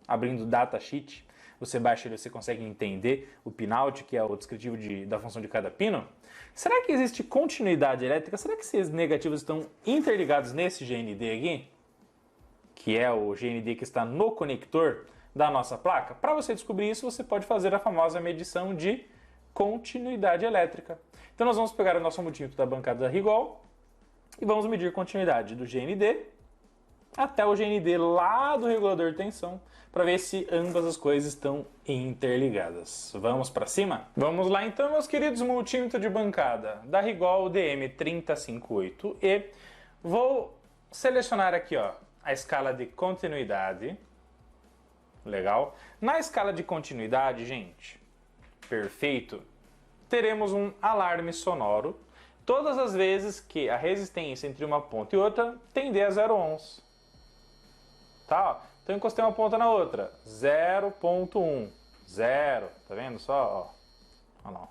[SPEAKER 1] abrindo o datasheet, você baixa ele, você consegue entender o pinout, que é o descritivo da função de cada pino. Será que existe continuidade elétrica? Será que esses negativos estão interligados nesse GND aqui? Que é o GND que está no conector da nossa placa? Para você descobrir isso, você pode fazer a famosa medição de continuidade elétrica. Então nós vamos pegar o nosso multímetro da bancada da Rigol e vamos medir continuidade do GND até o GND lá do regulador de tensão, para ver se ambas as coisas estão interligadas. Vamos para cima? Vamos lá então, meus queridos, multímetro de bancada da Rigol DM358E. Vou selecionar aqui, ó, a escala de continuidade. Legal? Na escala de continuidade, gente, perfeito, teremos um alarme sonoro todas as vezes que a resistência entre uma ponta e outra tender a 0 ohms. Tá? Então encostei uma ponta na outra, 0.1, 0, tá vendo só? Ó. Olha lá.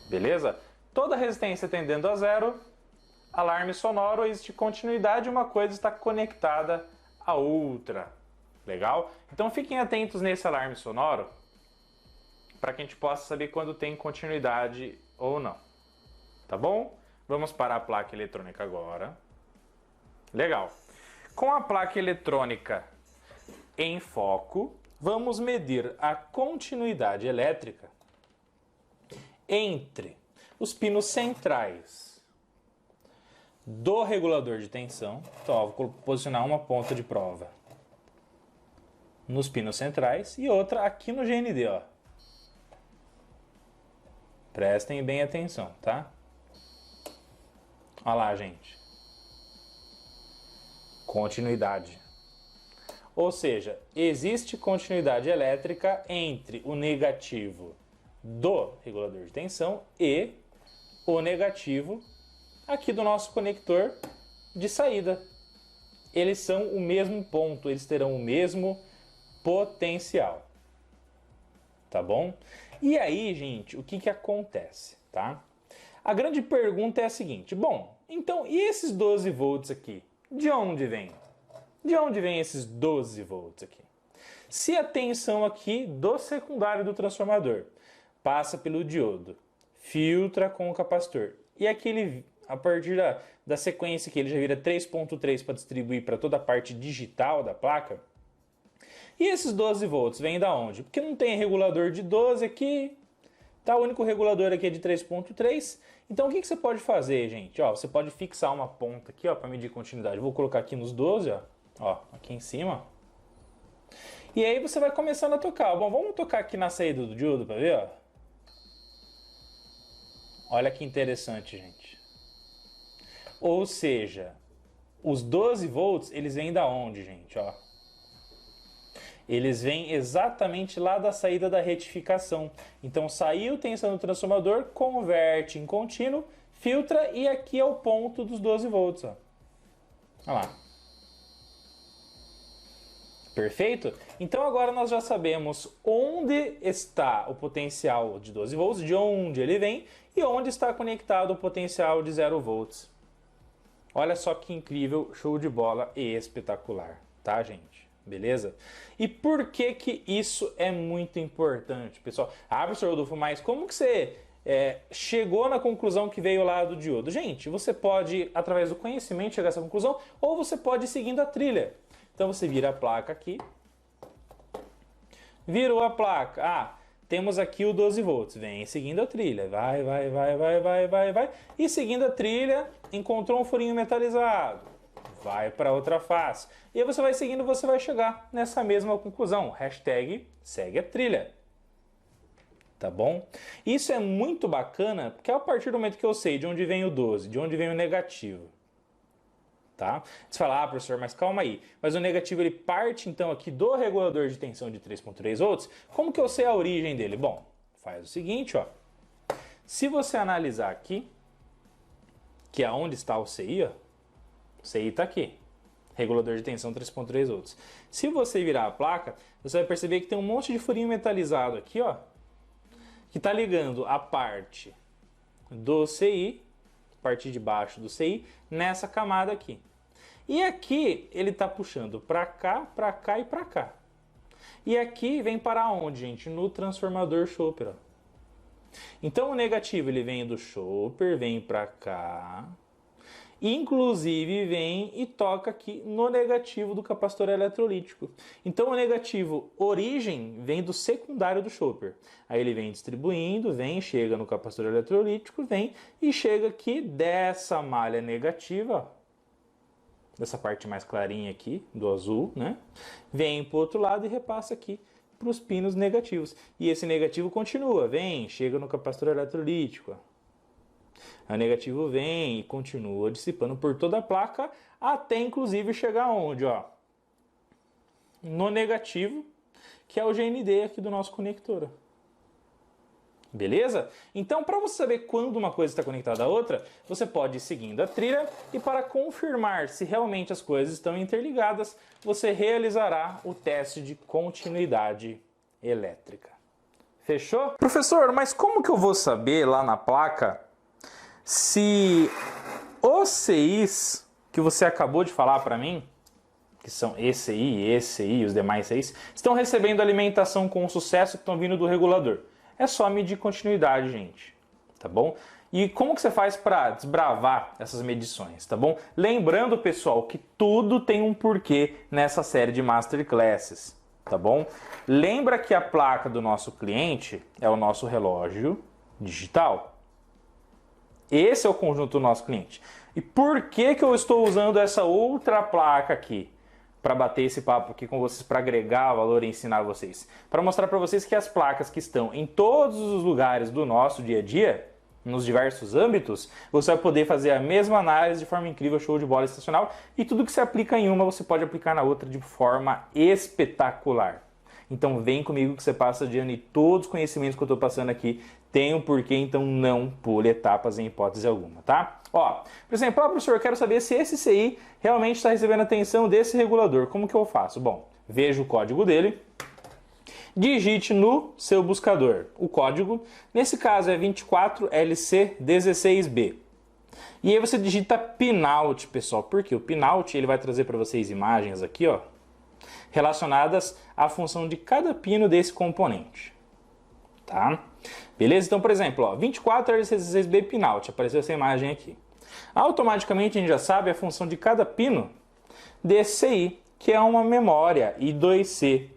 [SPEAKER 1] Beleza? Toda resistência tendendo a 0, alarme sonoro, existe continuidade, uma coisa está conectada à outra. Legal? Então fiquem atentos nesse alarme sonoro para que a gente possa saber quando tem continuidade ou não. Tá bom? Vamos para a placa eletrônica agora. Legal. Com a placa eletrônica em foco, vamos medir a continuidade elétrica entre os pinos centrais do regulador de tensão. Então, ó, vou posicionar uma ponta de prova nos pinos centrais e outra aqui no GND, ó. Prestem bem atenção, tá? Olha lá, gente. Continuidade. Ou seja, existe continuidade elétrica entre o negativo do regulador de tensão e o negativo aqui do nosso conector de saída. Eles são o mesmo ponto, eles terão o mesmo potencial. Tá bom? E aí, gente, o que acontece, tá? A grande pergunta é a seguinte: bom, então, e esses 12 volts aqui? De onde vem? De onde vem esses 12 volts aqui? Se a tensão aqui do secundário do transformador passa pelo diodo, filtra com o capacitor, e aquele, a partir da sequência que ele já vira 3.3 para distribuir para toda a parte digital da placa, e esses 12 volts vêm da onde? Porque não tem regulador de 12 aqui, tá? O único regulador aqui é de 3.3. Então o que você pode fazer, gente? Ó, você pode fixar uma ponta aqui, ó, para medir continuidade. Vou colocar aqui nos 12, ó, aqui em cima. E aí você vai começando a tocar. Bom, vamos tocar aqui na saída do diodo para ver, ó. Olha que interessante, gente. Ou seja, os 12 volts, eles vêm da onde, gente? Ó. Eles vêm exatamente lá da saída da retificação. Então saiu tensão do transformador, converte em contínuo, filtra e aqui é o ponto dos 12 volts. Ó. Olha lá. Perfeito? Então agora nós já sabemos onde está o potencial de 12 volts, de onde ele vem e onde está conectado o potencial de 0 volts. Olha só que incrível, show de bola e espetacular, tá, gente? Beleza? E por que que isso é muito importante, pessoal? Ah, professor Rodolfo, mas como que você chegou na conclusão que veio lá do diodo? Gente, você pode, através do conhecimento, chegar a essa conclusão, ou você pode ir seguindo a trilha. Então você vira a placa aqui, virou a placa, temos aqui o 12 volts, vem seguindo a trilha, vai, e seguindo a trilha, encontrou um furinho metalizado, vai para outra face, e aí você vai seguindo, você vai chegar nessa mesma conclusão, hashtag segue a trilha, tá bom? Isso é muito bacana, porque a partir do momento que eu sei de onde vem o 12, de onde vem o negativo, tá? Você fala, professor, mas calma aí. Mas o negativo ele parte então aqui do regulador de tensão de 3.3 volts. Como que eu sei a origem dele? Bom, faz o seguinte, ó. Se você analisar aqui, que é onde está o CI, ó. O CI está aqui. Regulador de tensão 3.3 volts. Se você virar a placa, você vai perceber que tem um monte de furinho metalizado aqui, ó. Que está ligando a parte do CI, parte de baixo do CI, nessa camada aqui. E aqui ele está puxando para cá e para cá. E aqui vem para onde, gente? No transformador Chopper. Ó. Então o negativo ele vem do Chopper, vem para cá. Inclusive vem e toca aqui no negativo do capacitor eletrolítico. Então o negativo origem vem do secundário do Chopper. Aí ele vem distribuindo, chega no capacitor eletrolítico, vem e chega aqui dessa malha negativa, ó, dessa parte mais clarinha aqui, do azul, né? Vem para o outro lado e repassa aqui para os pinos negativos. E esse negativo continua, chega no capacitor eletrolítico, ó. O negativo vem e continua dissipando por toda a placa, até inclusive chegar onde? Ó? No negativo, que é o GND aqui do nosso conector. Beleza? Então, para você saber quando uma coisa está conectada à outra, você pode ir seguindo a trilha e para confirmar se realmente as coisas estão interligadas, você realizará o teste de continuidade elétrica. Fechou? Professor, mas como que eu vou saber lá na placa se os CIs que você acabou de falar para mim, que são ECI, os demais CIs, estão recebendo alimentação com sucesso que estão vindo do regulador? É só medir continuidade, gente, tá bom? E como que você faz para desbravar essas medições, tá bom? Lembrando, pessoal, que tudo tem um porquê nessa série de Masterclasses, tá bom? Lembra que a placa do nosso cliente é o nosso relógio digital. Esse é o conjunto do nosso cliente. E por que que eu estou usando essa outra placa aqui? Para bater esse papo aqui com vocês, para agregar valor e ensinar vocês. Para mostrar para vocês que as placas que estão em todos os lugares do nosso dia a dia, nos diversos âmbitos, você vai poder fazer a mesma análise de forma incrível, show de bola, sensacional, e tudo que você aplica em uma, você pode aplicar na outra de forma espetacular. Então vem comigo que você passa de ano e todos os conhecimentos que eu estou passando aqui tem um porquê, então não pule etapas em hipótese alguma, tá? Ó, por exemplo, professor, eu quero saber se esse CI realmente está recebendo atenção desse regulador. Como que eu faço? Bom, veja o código dele, digite no seu buscador o código, nesse caso é 24LC16B. E aí você digita pinout, pessoal, porque o pinout ele vai trazer para vocês imagens aqui, ó, relacionadas à função de cada pino desse componente, tá? Beleza? Então, por exemplo, ó, 24LC16B pinout, apareceu essa imagem aqui. Automaticamente a gente já sabe a função de cada pino desse CI, que é uma memória I2C,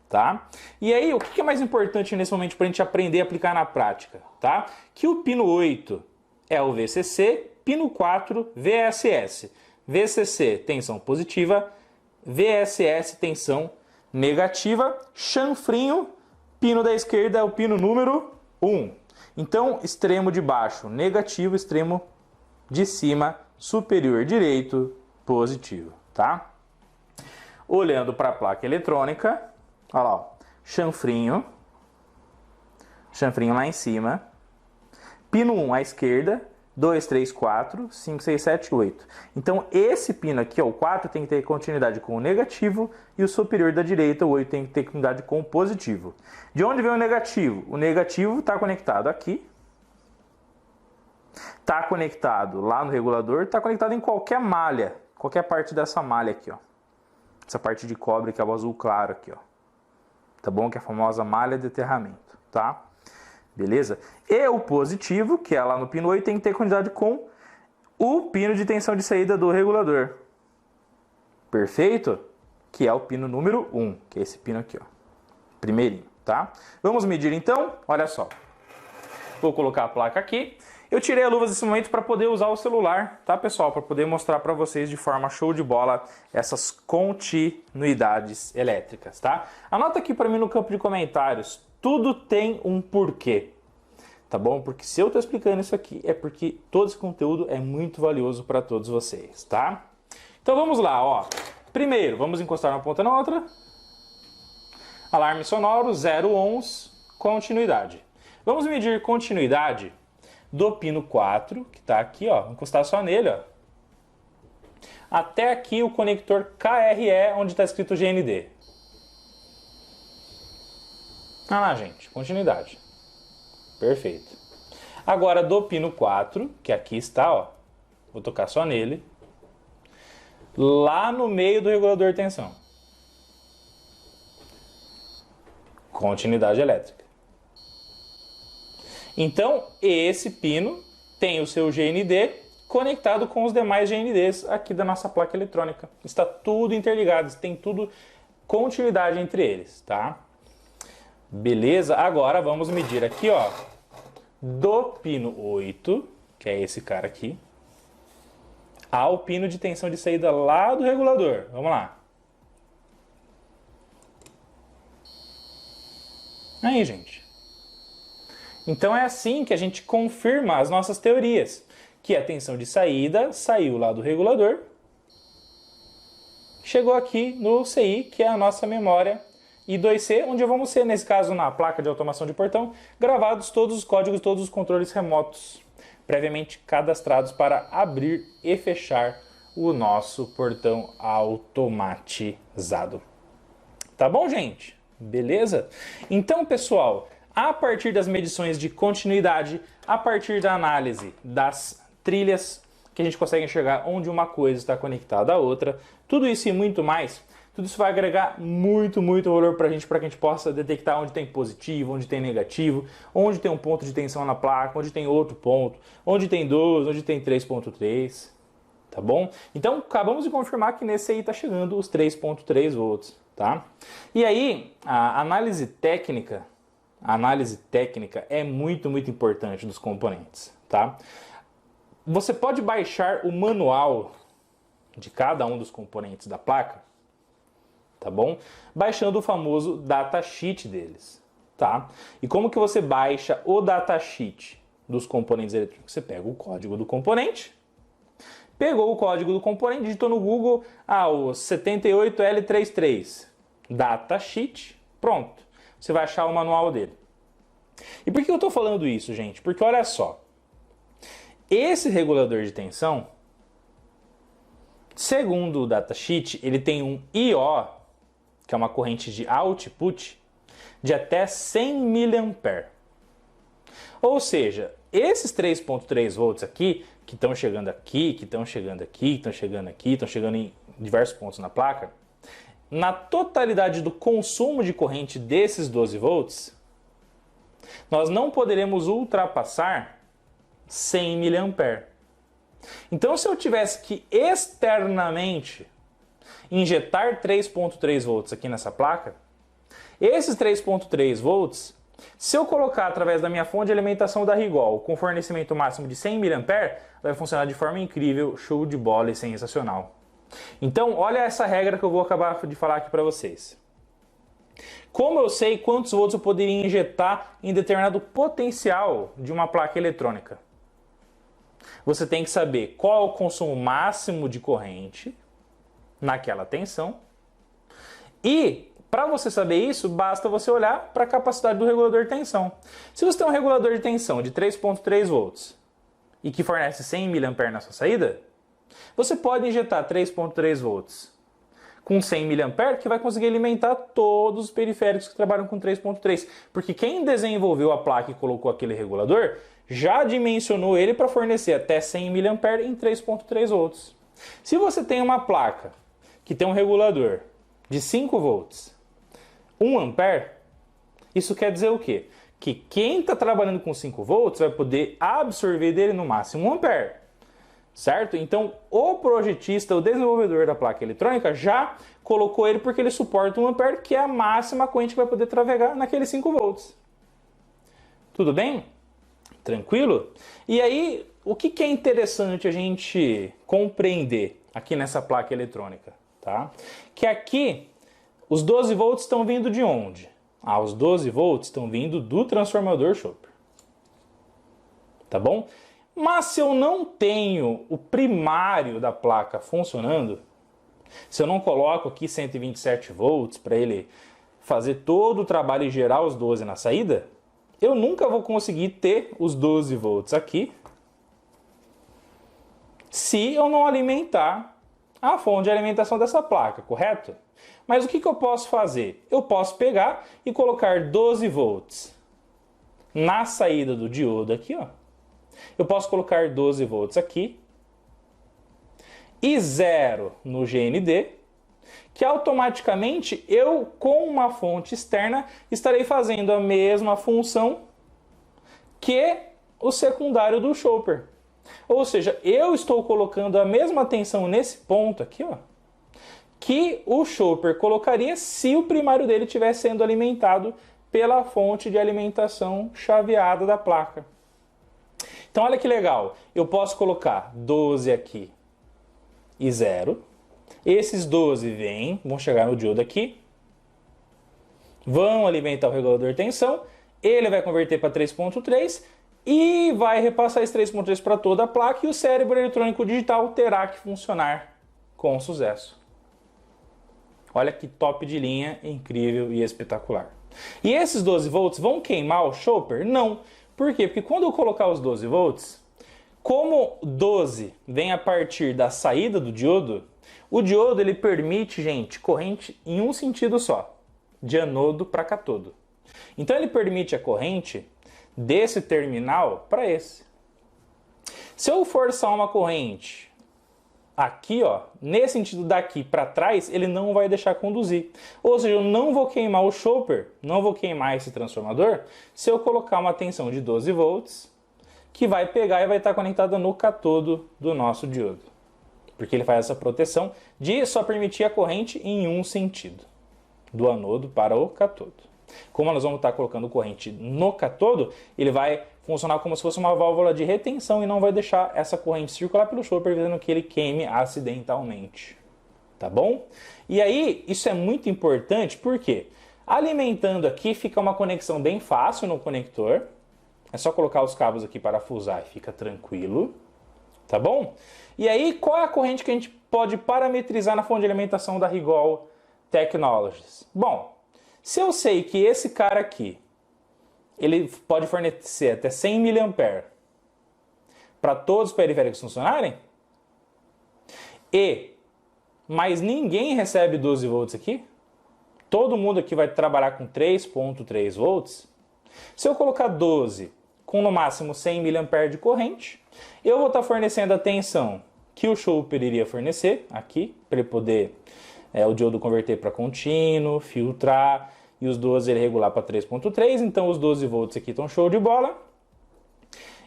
[SPEAKER 1] tá? E aí, o que é mais importante nesse momento para a gente aprender a aplicar na prática, tá? Que o pino 8 é o VCC, pino 4, VSS. VCC, tensão positiva, VSS, tensão negativa, chanfrinho, pino da esquerda é o pino número 1. Então, extremo de baixo, negativo, extremo de cima, superior direito, positivo, tá? Olhando para a placa eletrônica, olha lá, ó, chanfrinho lá em cima, pino 1 à esquerda, 2, 3, 4, 5, 6, 7, 8. Então esse pino aqui, ó, o 4, tem que ter continuidade com o negativo e o superior da direita, o 8, tem que ter continuidade com o positivo. De onde vem o negativo? O negativo está conectado aqui, está conectado lá no regulador, está conectado em qualquer malha, qualquer parte dessa malha aqui, ó. Essa parte de cobre que é o azul claro aqui, ó. Tá bom? Que é a famosa malha de aterramento, tá? Beleza? E o positivo, que é lá no pino 8, tem que ter continuidade com o pino de tensão de saída do regulador. Perfeito? Que é o pino número 1, que é esse pino aqui, ó. Primeirinho, tá? Vamos medir então? Olha só. Vou colocar a placa aqui. Eu tirei a luva nesse momento para poder usar o celular, tá, pessoal? Para poder mostrar para vocês de forma show de bola essas continuidades elétricas, tá? Anota aqui para mim no campo de comentários. Tudo tem um porquê, tá bom? Porque se eu estou explicando isso aqui é porque todo esse conteúdo é muito valioso para todos vocês, tá? Então vamos lá, ó. Primeiro, vamos encostar uma ponta na outra. Alarme sonoro, 0 ohms, continuidade. Vamos medir continuidade do pino 4, que está aqui, ó, vou encostar só nele, ó, até aqui o conector KRE, onde está escrito GND. Ah lá, gente, continuidade. Perfeito. Agora do pino 4, que aqui está, ó, vou tocar só nele, lá no meio do regulador de tensão. Continuidade elétrica. Então, esse pino tem o seu GND conectado com os demais GNDs aqui da nossa placa eletrônica. Está tudo interligado, tem tudo continuidade entre eles, tá? Beleza? Agora vamos medir aqui, ó, do pino 8, que é esse cara aqui, ao pino de tensão de saída lá do regulador. Vamos lá. Aí, gente. Então é assim que a gente confirma as nossas teorias, que a tensão de saída saiu lá do regulador, chegou aqui no CI, que é a nossa memória I2C, onde vamos ter, nesse caso na placa de automação de portão, gravados todos os códigos, todos os controles remotos, previamente cadastrados para abrir e fechar o nosso portão automatizado. Tá bom, gente? Beleza? Então, pessoal, a partir das medições de continuidade, a partir da análise das trilhas, que a gente consegue enxergar onde uma coisa está conectada à outra, tudo isso e muito mais, tudo isso vai agregar muito valor para que a gente possa detectar onde tem positivo, onde tem negativo, onde tem um ponto de tensão na placa, onde tem outro ponto, onde tem 2, onde tem 3.3, tá bom? Então, acabamos de confirmar que nesse aí está chegando os 3.3 volts, tá? E aí, a análise técnica é muito importante dos componentes, tá? Você pode baixar o manual de cada um dos componentes da placa, tá bom? Baixando o famoso datasheet deles, tá? E como que você baixa o datasheet? dos componentes eletrônicos? Você pega o código do componente, pegou o código do componente, digitou no Google, o 78L33, datasheet, pronto. Você vai achar o manual dele. E por que eu estou falando isso, gente? Porque olha só, esse regulador de tensão, segundo o datasheet, ele tem um I.O., que é uma corrente de output, de até 100 mA. Ou seja, esses 3.3 volts aqui, que estão chegando aqui, que estão chegando aqui, que estão chegando aqui, estão chegando em diversos pontos na placa, na totalidade do consumo de corrente desses 12 volts, nós não poderemos ultrapassar 100 mA. Então, se eu tivesse que externamente injetar 3.3 volts aqui nessa placa, esses 3.3 volts, se eu colocar através da minha fonte de alimentação da Rigol com fornecimento máximo de 100 mA, vai funcionar de forma incrível, show de bola e sensacional. Então, olha essa regra que eu vou acabar de falar aqui para vocês. Como eu sei quantos volts eu poderia injetar em determinado potencial de uma placa eletrônica? Você tem que saber qual é o consumo máximo de corrente naquela tensão. E, para você saber isso, basta você olhar para a capacidade do regulador de tensão. Se você tem um regulador de tensão de 3.3 volts e que fornece 100 mA na sua saída, você pode injetar 3.3 volts com 100 mA que vai conseguir alimentar todos os periféricos que trabalham com 3.3. Porque quem desenvolveu a placa e colocou aquele regulador já dimensionou ele para fornecer até 100 mA em 3.3 volts. Se você tem uma placa que tem um regulador de 5 volts, 1 ampere, isso quer dizer o quê? Que quem está trabalhando com 5 volts vai poder absorver dele no máximo 1 ampere. Certo? Então, o projetista, o desenvolvedor da placa eletrônica, já colocou ele porque ele suporta 1 ampere, que é a máxima corrente que vai poder trafegar naqueles 5 volts. Tudo bem? Tranquilo? E aí, o que é interessante a gente compreender aqui nessa placa eletrônica? Tá? Que aqui, os 12 volts estão vindo de onde? Os 12 volts estão vindo do transformador Chopper. Tá bom? Mas se eu não tenho o primário da placa funcionando, se eu não coloco aqui 127 volts para ele fazer todo o trabalho e gerar os 12 na saída, eu nunca vou conseguir ter os 12 volts aqui se eu não alimentar a fonte de alimentação dessa placa, correto? Mas o que eu posso fazer? Eu posso pegar e colocar 12 volts na saída do diodo aqui, ó. Eu posso colocar 12 volts aqui e 0 no GND, que automaticamente eu, com uma fonte externa, estarei fazendo a mesma função que o secundário do Chopper. Ou seja, eu estou colocando a mesma tensão nesse ponto aqui, ó, que o Chopper colocaria se o primário dele estivesse sendo alimentado pela fonte de alimentação chaveada da placa. Então olha que legal, eu posso colocar 12 aqui e 0. Esses 12 vão chegar no diodo aqui, vão alimentar o regulador de tensão, ele vai converter para 3.3 e vai repassar esse 3.3 para toda a placa e o cérebro eletrônico digital terá que funcionar com sucesso. Olha que top de linha, incrível e espetacular. E esses 12 volts vão queimar o Chopper? Não. Por quê? Porque quando eu colocar os 12 volts, como 12 vem a partir da saída do diodo, o diodo ele permite, gente, corrente em um sentido só, de anodo para cátodo. Então ele permite a corrente desse terminal para esse. Se eu forçar uma corrente aqui, ó, nesse sentido daqui para trás, ele não vai deixar conduzir. Ou seja, eu não vou queimar o Chopper, não vou queimar esse transformador, se eu colocar uma tensão de 12 volts, que vai pegar e vai estar conectada no cátodo do nosso diodo. Porque ele faz essa proteção de só permitir a corrente em um sentido, do anodo para o cátodo. Como nós vamos estar colocando corrente no cátodo, ele vai funcionar como se fosse uma válvula de retenção e não vai deixar essa corrente circular pelo Chopper, evitando que ele queime acidentalmente. Tá bom? E aí, isso é muito importante porque alimentando aqui fica uma conexão bem fácil no conector, É só colocar os cabos aqui, parafusar e fica tranquilo, tá bom? E aí, qual é a corrente que a gente pode parametrizar na fonte de alimentação da Rigol Technologies? Bom, se eu sei que esse cara aqui, ele pode fornecer até 100 mA para todos os periféricos funcionarem, mas ninguém recebe 12 volts aqui, todo mundo aqui vai trabalhar com 3.3 volts, se eu colocar 12 com no máximo 100 mA de corrente, eu vou estar fornecendo a tensão que o choper iria fornecer aqui, para ele poder o diodo converter para contínuo, filtrar, e os 12 ele regular para 3.3, então os 12 volts aqui estão show de bola.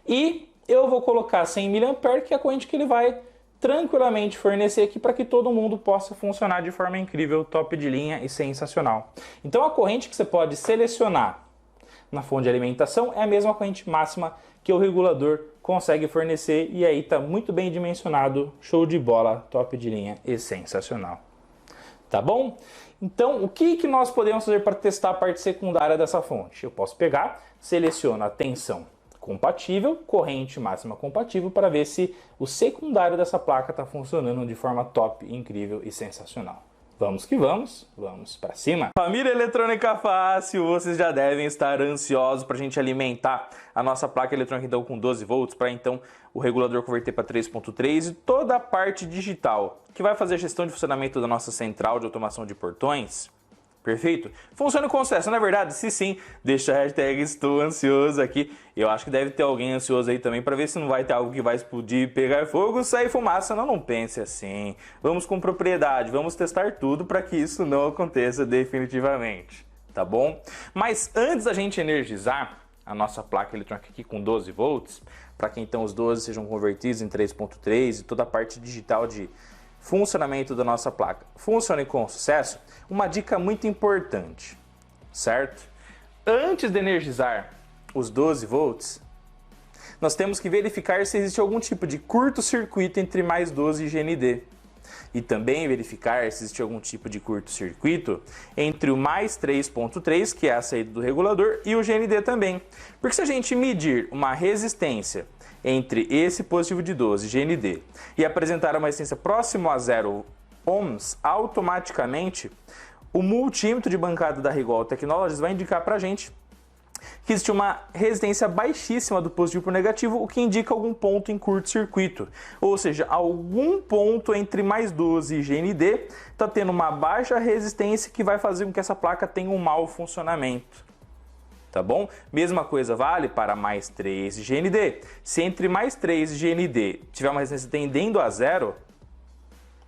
[SPEAKER 1] E eu vou colocar 100 mA, que é a corrente que ele vai tranquilamente fornecer aqui para que todo mundo possa funcionar de forma incrível, top de linha e sensacional. Então a corrente que você pode selecionar na fonte de alimentação é a mesma corrente máxima que o regulador consegue fornecer, e aí está muito bem dimensionado, show de bola, top de linha e sensacional. Tá bom? Então, o que nós podemos fazer para testar a parte secundária dessa fonte? Eu posso pegar, seleciono a tensão compatível, corrente máxima compatível, para ver se o secundário dessa placa está funcionando de forma top, incrível e sensacional. Vamos que vamos para cima. Família Eletrônica Fácil, vocês já devem estar ansiosos para a gente alimentar a nossa placa eletrônica então com 12 volts, para então o regulador converter para 3.3 e toda a parte digital que vai fazer a gestão de funcionamento da nossa central de automação de portões. Perfeito? Funciona com sucesso. Na verdade, se sim, deixa a hashtag estou ansioso aqui. Eu acho que deve ter alguém ansioso aí também para ver se não vai ter algo que vai explodir, pegar fogo, sair fumaça. Não pense assim. Vamos com propriedade, vamos testar tudo para que isso não aconteça definitivamente. Tá bom? Mas antes da gente energizar a nossa placa eletrônica aqui com 12 volts, para que então os 12 sejam convertidos em 3.3 e toda a parte digital de funcionamento da nossa placa funcione com sucesso, uma dica muito importante, certo? Antes de energizar os 12 volts, nós temos que verificar se existe algum tipo de curto-circuito entre mais 12 e GND. E também verificar se existe algum tipo de curto-circuito entre o mais 3.3, que é a saída do regulador, e o GND também. Porque se a gente medir uma resistência entre esse positivo de 12, GND, e apresentar uma resistência próxima a 0 ohms, automaticamente o multímetro de bancada da Rigol Technologies vai indicar para a gente que existe uma resistência baixíssima do positivo para o negativo, o que indica algum ponto em curto-circuito. Ou seja, algum ponto entre mais 12 e GND está tendo uma baixa resistência que vai fazer com que essa placa tenha um mau funcionamento. Tá bom? Mesma coisa vale para mais 3 de GND. Se entre mais 3 de GND tiver uma resistência tendendo a 0,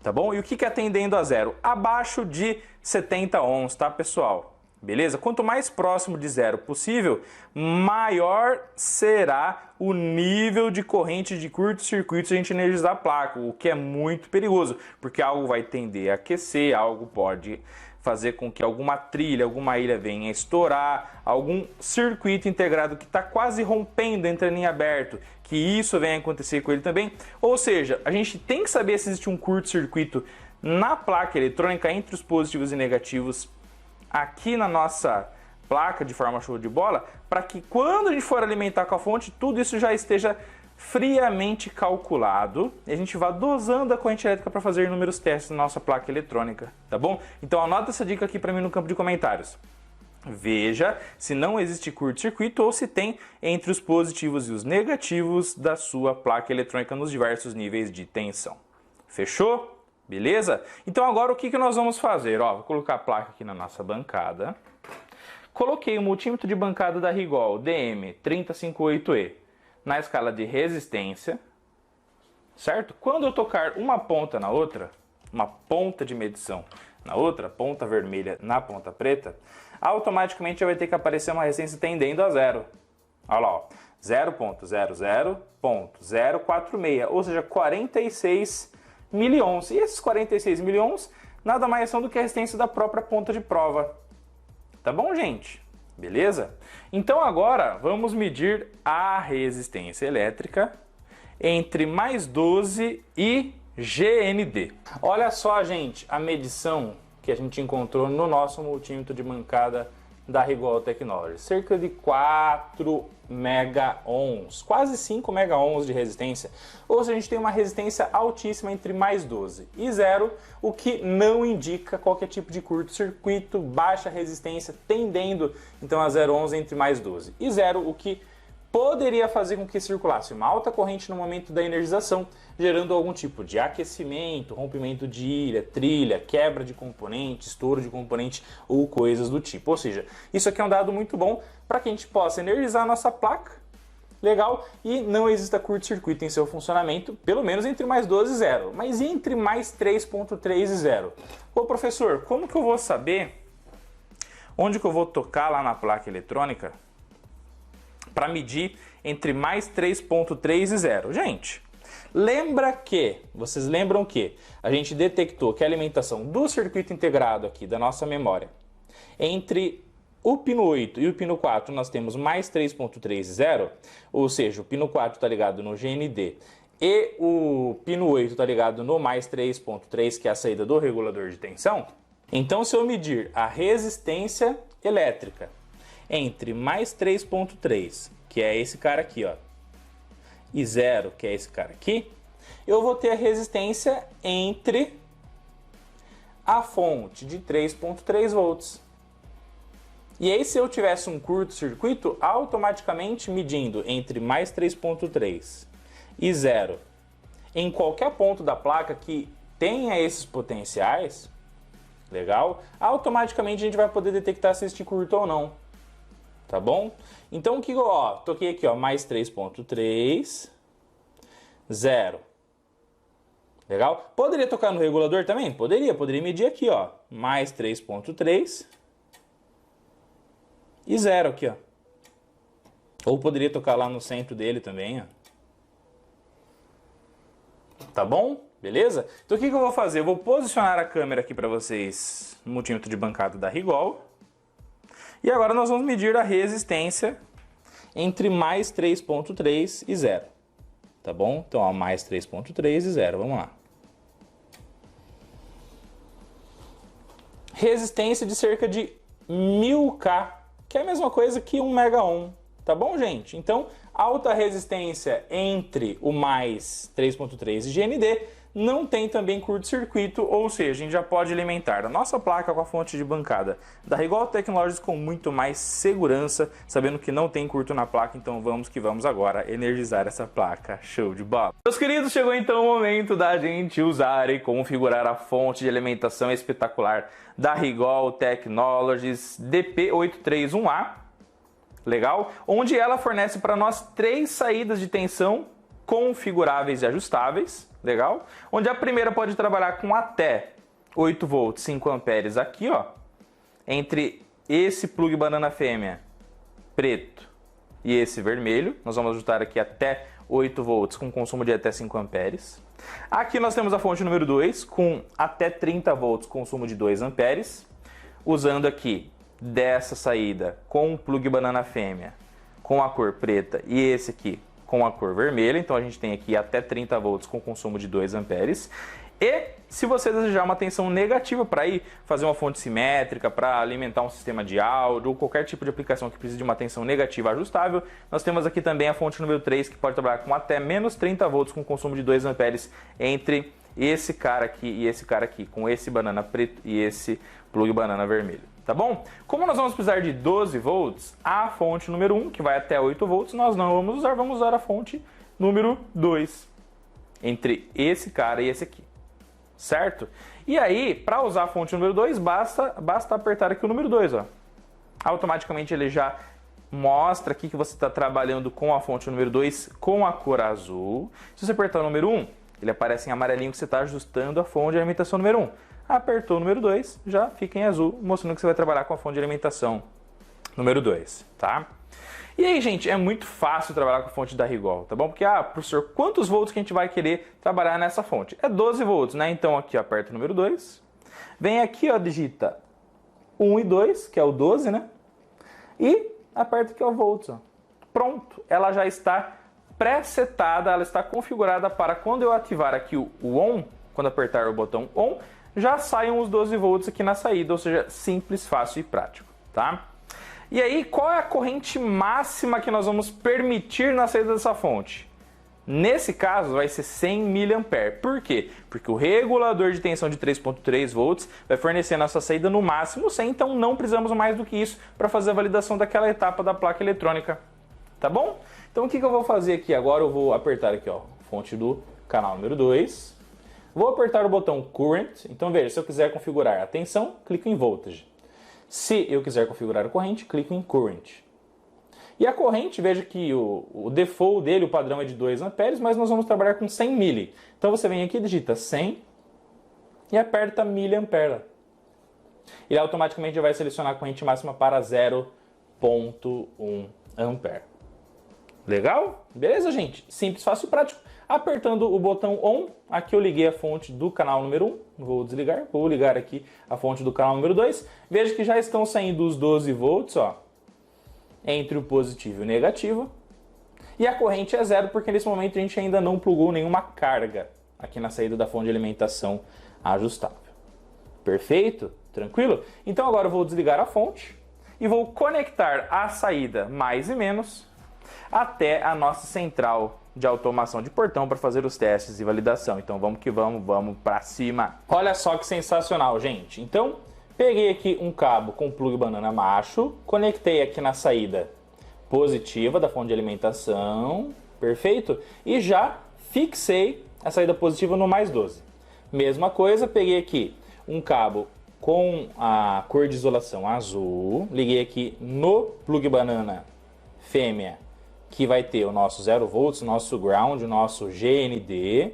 [SPEAKER 1] tá bom? E o que é tendendo a 0? Abaixo de 70 ohms, tá, pessoal? Beleza? Quanto mais próximo de 0 possível, maior será o nível de corrente de curto-circuito se a gente energizar a placa, o que é muito perigoso, porque algo vai tender a aquecer, algo pode fazer com que alguma trilha, alguma ilha venha estourar, algum circuito integrado que está quase rompendo, entrando em aberto, que isso venha acontecer com ele também. Ou seja, a gente tem que saber se existe um curto-circuito na placa eletrônica entre os positivos e negativos aqui na nossa placa de forma show de bola, para que quando a gente for alimentar com a fonte, tudo isso já esteja friamente calculado e a gente vá dosando a corrente elétrica para fazer inúmeros testes na nossa placa eletrônica, tá bom? Então anota essa dica aqui para mim no campo de comentários. Veja se não existe curto-circuito ou se tem entre os positivos e os negativos da sua placa eletrônica nos diversos níveis de tensão. Fechou? Beleza? Então agora o que nós vamos fazer? Ó, vou colocar a placa aqui na nossa bancada. Coloquei o multímetro de bancada da Rigol DM3058E na escala de resistência, certo? Quando eu tocar uma ponta na outra, uma ponta de medição na outra, ponta vermelha na ponta preta, automaticamente vai ter que aparecer uma resistência tendendo a 0. Olha lá, ó, 0.00.046, ou seja, 46 miliohms. E esses 46 miliohms nada mais são do que a resistência da própria ponta de prova. Tá bom, gente? Beleza? Então agora vamos medir a resistência elétrica entre mais 12 e GND. Olha só, gente, a medição que a gente encontrou no nosso multímetro de bancada da Rigol Technologies? Cerca de 4 megaohms, quase 5 megaohms de resistência. Ou seja, a gente tem uma resistência altíssima entre mais 12 e 0, o que não indica qualquer tipo de curto-circuito, baixa resistência, tendendo então a 0 ohms entre mais 12 e 0, o que poderia fazer com que circulasse uma alta corrente no momento da energização, gerando algum tipo de aquecimento, rompimento de ilha, trilha, quebra de componente, estouro de componente ou coisas do tipo. Ou seja, isso aqui é um dado muito bom para que a gente possa energizar a nossa placa, legal, e não exista curto-circuito em seu funcionamento, pelo menos entre mais 12 e 0. Mas e entre mais 3.3 e 0? Ô professor, como que eu vou saber onde que eu vou tocar lá na placa eletrônica para medir entre mais 3.3 e 0. Gente, vocês lembram que a gente detectou que a alimentação do circuito integrado aqui da nossa memória, entre o pino 8 e o pino 4 nós temos mais 3.3 e 0, ou seja, o pino 4 está ligado no GND e o pino 8 está ligado no mais 3.3, que é a saída do regulador de tensão. Então, se eu medir a resistência elétrica entre mais 3.3, que é esse cara aqui, ó, e 0, que é esse cara aqui, eu vou ter a resistência entre a fonte de 3.3 volts. E aí, se eu tivesse um curto-circuito, automaticamente medindo entre mais 3.3 e 0, em qualquer ponto da placa que tenha esses potenciais, legal, automaticamente a gente vai poder detectar se este curto ou não. Tá bom? Então, o que toquei aqui, ó, mais 3.3, 0. Legal? Poderia tocar no regulador também? Poderia medir aqui, ó, mais 3.3 e 0 aqui, ó. Ou poderia tocar lá no centro dele também, ó. Tá bom? Beleza? Então, o que eu vou fazer? Eu vou posicionar a câmera aqui para vocês no multímetro de bancada da Rigol. E agora nós vamos medir a resistência entre mais 3.3 e 0. Tá bom? Então, ó, mais 3.3 e 0. Vamos lá. Resistência de cerca de 1000K, que é a mesma coisa que 1 megaohm. Tá bom, gente? Então, alta resistência entre o mais 3.3 e GND, não tem também curto-circuito, ou seja, a gente já pode alimentar a nossa placa com a fonte de bancada da Rigol Technologies com muito mais segurança, sabendo que não tem curto na placa, então vamos que vamos agora energizar essa placa. Show de bola! Meus queridos, chegou então o momento da gente usar e configurar a fonte de alimentação espetacular da Rigol Technologies DP831A, legal? Onde ela fornece para nós 3 saídas de tensão configuráveis e ajustáveis, legal? Onde a primeira pode trabalhar com até 8 volts, 5 amperes aqui, ó, entre esse plug banana fêmea preto e esse vermelho. Nós vamos ajustar aqui até 8 volts com consumo de até 5 amperes. Aqui nós temos a fonte número 2 com até 30 volts, consumo de 2 amperes, usando aqui dessa saída com o plug banana fêmea com a cor preta e esse aqui com a cor vermelha. Então a gente tem aqui até 30 volts com consumo de 2 amperes. E se você desejar uma tensão negativa para ir fazer uma fonte simétrica, para alimentar um sistema de áudio ou qualquer tipo de aplicação que precise de uma tensão negativa ajustável, nós temos aqui também a fonte número 3, que pode trabalhar com até menos 30 volts com consumo de 2 amperes entre esse cara aqui e esse cara aqui, com esse banana preto e esse plug banana vermelho. Tá bom? Como nós vamos precisar de 12 volts, a fonte número 1, que vai até 8 volts, nós não vamos usar a fonte número 2, entre esse cara e esse aqui, certo? E aí, para usar a fonte número 2, basta apertar aqui o número 2, ó. Automaticamente ele já mostra aqui que você está trabalhando com a fonte número 2 com a cor azul. Se você apertar o número 1, ele aparece em amarelinho que você está ajustando a fonte de alimentação número 1. Apertou o número 2, já fica em azul, mostrando que você vai trabalhar com a fonte de alimentação número 2, tá? E aí, gente, é muito fácil trabalhar com a fonte da Rigol, tá bom? Porque, professor, quantos volts que a gente vai querer trabalhar nessa fonte? É 12 volts, né? Então, aqui, ó, aperta o número 2. Vem aqui, ó, digita 1 e 2, que é o 12, né? E aperta aqui, ó, volts, ó. Pronto, ela já está pré-setada, ela está configurada para quando eu ativar aqui o ON, quando apertar o botão ON, já saiam os 12 volts aqui na saída, ou seja, simples, fácil e prático, tá? E aí, qual é a corrente máxima que nós vamos permitir na saída dessa fonte? Nesse caso, vai ser 100 mA. Por quê? Porque o regulador de tensão de 3.3 volts vai fornecer a nossa saída no máximo 100, então não precisamos mais do que isso para fazer a validação daquela etapa da placa eletrônica. Tá bom? Então o que eu vou fazer aqui agora? Eu vou apertar aqui, ó, fonte do canal número 2. Vou apertar o botão Current. Então veja, se eu quiser configurar a tensão, clico em Voltage. Se eu quiser configurar a corrente, clico em Current. E a corrente, veja que o default dele, o padrão é de 2 amperes, mas nós vamos trabalhar com 100 mili. Então você vem aqui, digita 100 e aperta miliampere. Ele automaticamente já vai selecionar a corrente máxima para 0,1 ampere. Legal? Beleza, gente? Simples, fácil e prático. Apertando o botão ON, aqui eu liguei a fonte do canal número 1, vou desligar, vou ligar aqui a fonte do canal número 2. Veja que já estão saindo os 12 volts, ó, entre o positivo e o negativo. E a corrente é 0 porque nesse momento a gente ainda não plugou nenhuma carga aqui na saída da fonte de alimentação ajustável. Perfeito? Tranquilo? Então agora eu vou desligar a fonte e vou conectar a saída mais e menos até a nossa central de automação de portão para fazer os testes e validação. Então vamos que vamos, vamos para cima. Olha só que sensacional, gente. Então peguei aqui um cabo com plug banana macho, conectei aqui na saída positiva da fonte de alimentação, perfeito? E já fixei a saída positiva no mais 12. Mesma coisa, peguei aqui um cabo com a cor de isolação azul, liguei aqui no plug banana fêmea, que vai ter o nosso 0 volts, o nosso ground, o nosso GND,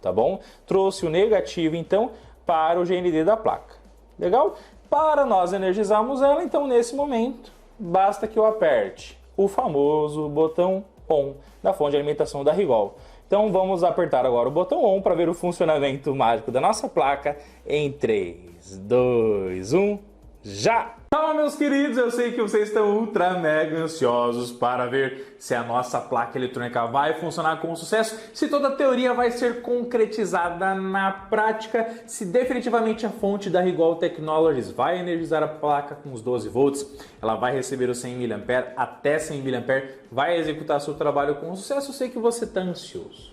[SPEAKER 1] tá bom? Trouxe o negativo, então, para o GND da placa. Legal? Para nós energizarmos ela, então, nesse momento, basta que eu aperte o famoso botão ON da fonte de alimentação da Rigol. Então, vamos apertar agora o botão ON para ver o funcionamento mágico da nossa placa em 3, 2, 1, já! Calma, meus queridos, eu sei que vocês estão ultra mega ansiosos para ver se a nossa placa eletrônica vai funcionar com sucesso, se toda a teoria vai ser concretizada na prática, se definitivamente a fonte da Rigol Technologies vai energizar a placa com os 12 volts, ela vai receber os 100 mA, até 100 mA, vai executar seu trabalho com sucesso. Eu sei que você está ansioso.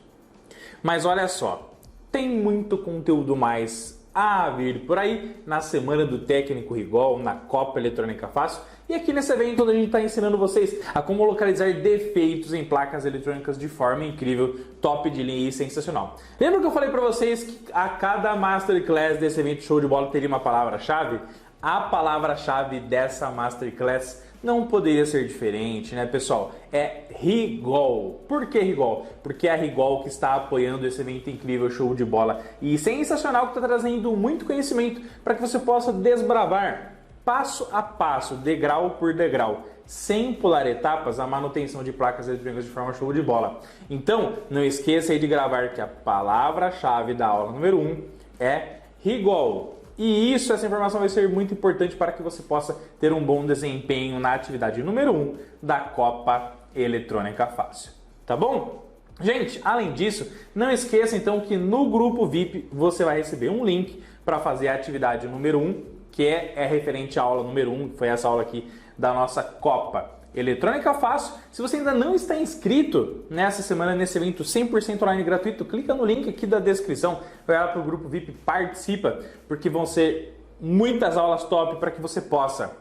[SPEAKER 1] Mas olha só, tem muito conteúdo mais a vir por aí na Semana do Técnico Rigol, na Copa Eletrônica Fácil, e aqui nesse evento onde a gente está ensinando vocês a como localizar defeitos em placas eletrônicas de forma incrível, top de linha e sensacional. Lembra que eu falei para vocês que a cada Masterclass desse evento show de bola teria uma palavra-chave? A palavra-chave dessa Masterclass não poderia ser diferente, né, pessoal? É Rigol. Por que Rigol? Porque é a Rigol que está apoiando esse evento incrível, show de bola e sensacional, que está trazendo muito conhecimento para que você possa desbravar passo a passo, degrau por degrau, sem pular etapas, a manutenção de placas eletrônicas de forma show de bola. Então, não esqueça aí de gravar que a palavra-chave da aula número 1 é Rigol. E essa informação vai ser muito importante para que você possa ter um bom desempenho na atividade número 1 da Copa Eletrônica Fácil. Tá bom? Gente, além disso, não esqueça então que no grupo VIP você vai receber um link para fazer a atividade número 1, que é referente à aula número 1, que foi essa aula aqui da nossa Copa Eletrônica Fácil. Se você ainda não está inscrito nessa semana, nesse evento 100% online gratuito, clica no link aqui da descrição, vai lá para o grupo VIP, participa, porque vão ser muitas aulas top para que você possa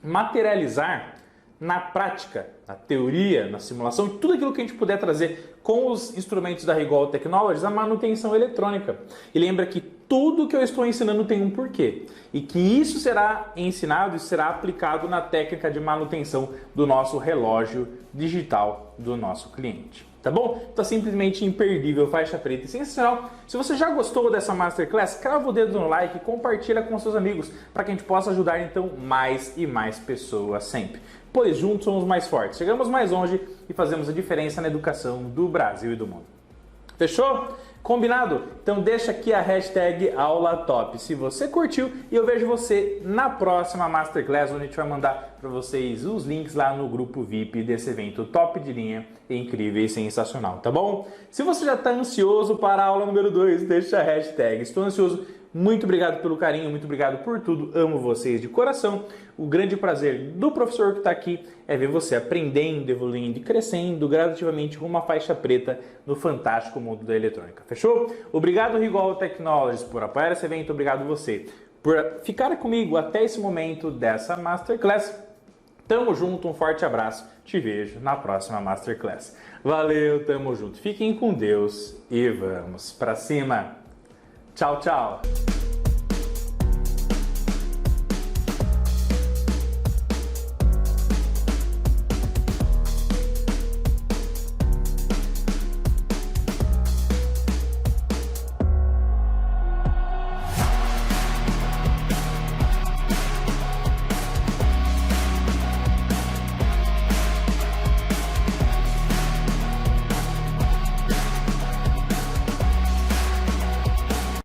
[SPEAKER 1] materializar na prática, na teoria, na simulação, tudo aquilo que a gente puder trazer com os instrumentos da Rigol Technologies, a manutenção eletrônica. E lembra que tudo que eu estou ensinando tem um porquê. E que isso será ensinado e será aplicado na técnica de manutenção do nosso relógio digital do nosso cliente. Tá bom? Então simplesmente imperdível, faixa preta e sensacional. Se você já gostou dessa Masterclass, crava o dedo no like e compartilha com seus amigos para que a gente possa ajudar então mais e mais pessoas sempre. Pois juntos somos mais fortes, chegamos mais longe e fazemos a diferença na educação do Brasil e do mundo. Fechou? Combinado? Então deixa aqui a hashtag AulaTop se você curtiu e eu vejo você na próxima Masterclass, onde a gente vai mandar para vocês os links lá no grupo VIP desse evento top de linha, incrível e sensacional, tá bom? Se você já está ansioso para a aula número 2, deixa a hashtag Estou Ansioso Muito obrigado pelo carinho, muito obrigado por tudo. Amo vocês de coração. O grande prazer do professor que está aqui é ver você aprendendo, evoluindo e crescendo gradativamente com uma faixa preta no fantástico mundo da eletrônica. Fechou? Obrigado, Rigol Technologies, por apoiar esse evento. Obrigado você por ficar comigo até esse momento dessa Masterclass. Tamo junto, um forte abraço. Te vejo na próxima Masterclass. Valeu, tamo junto. Fiquem com Deus e vamos pra cima. Tchau, tchau.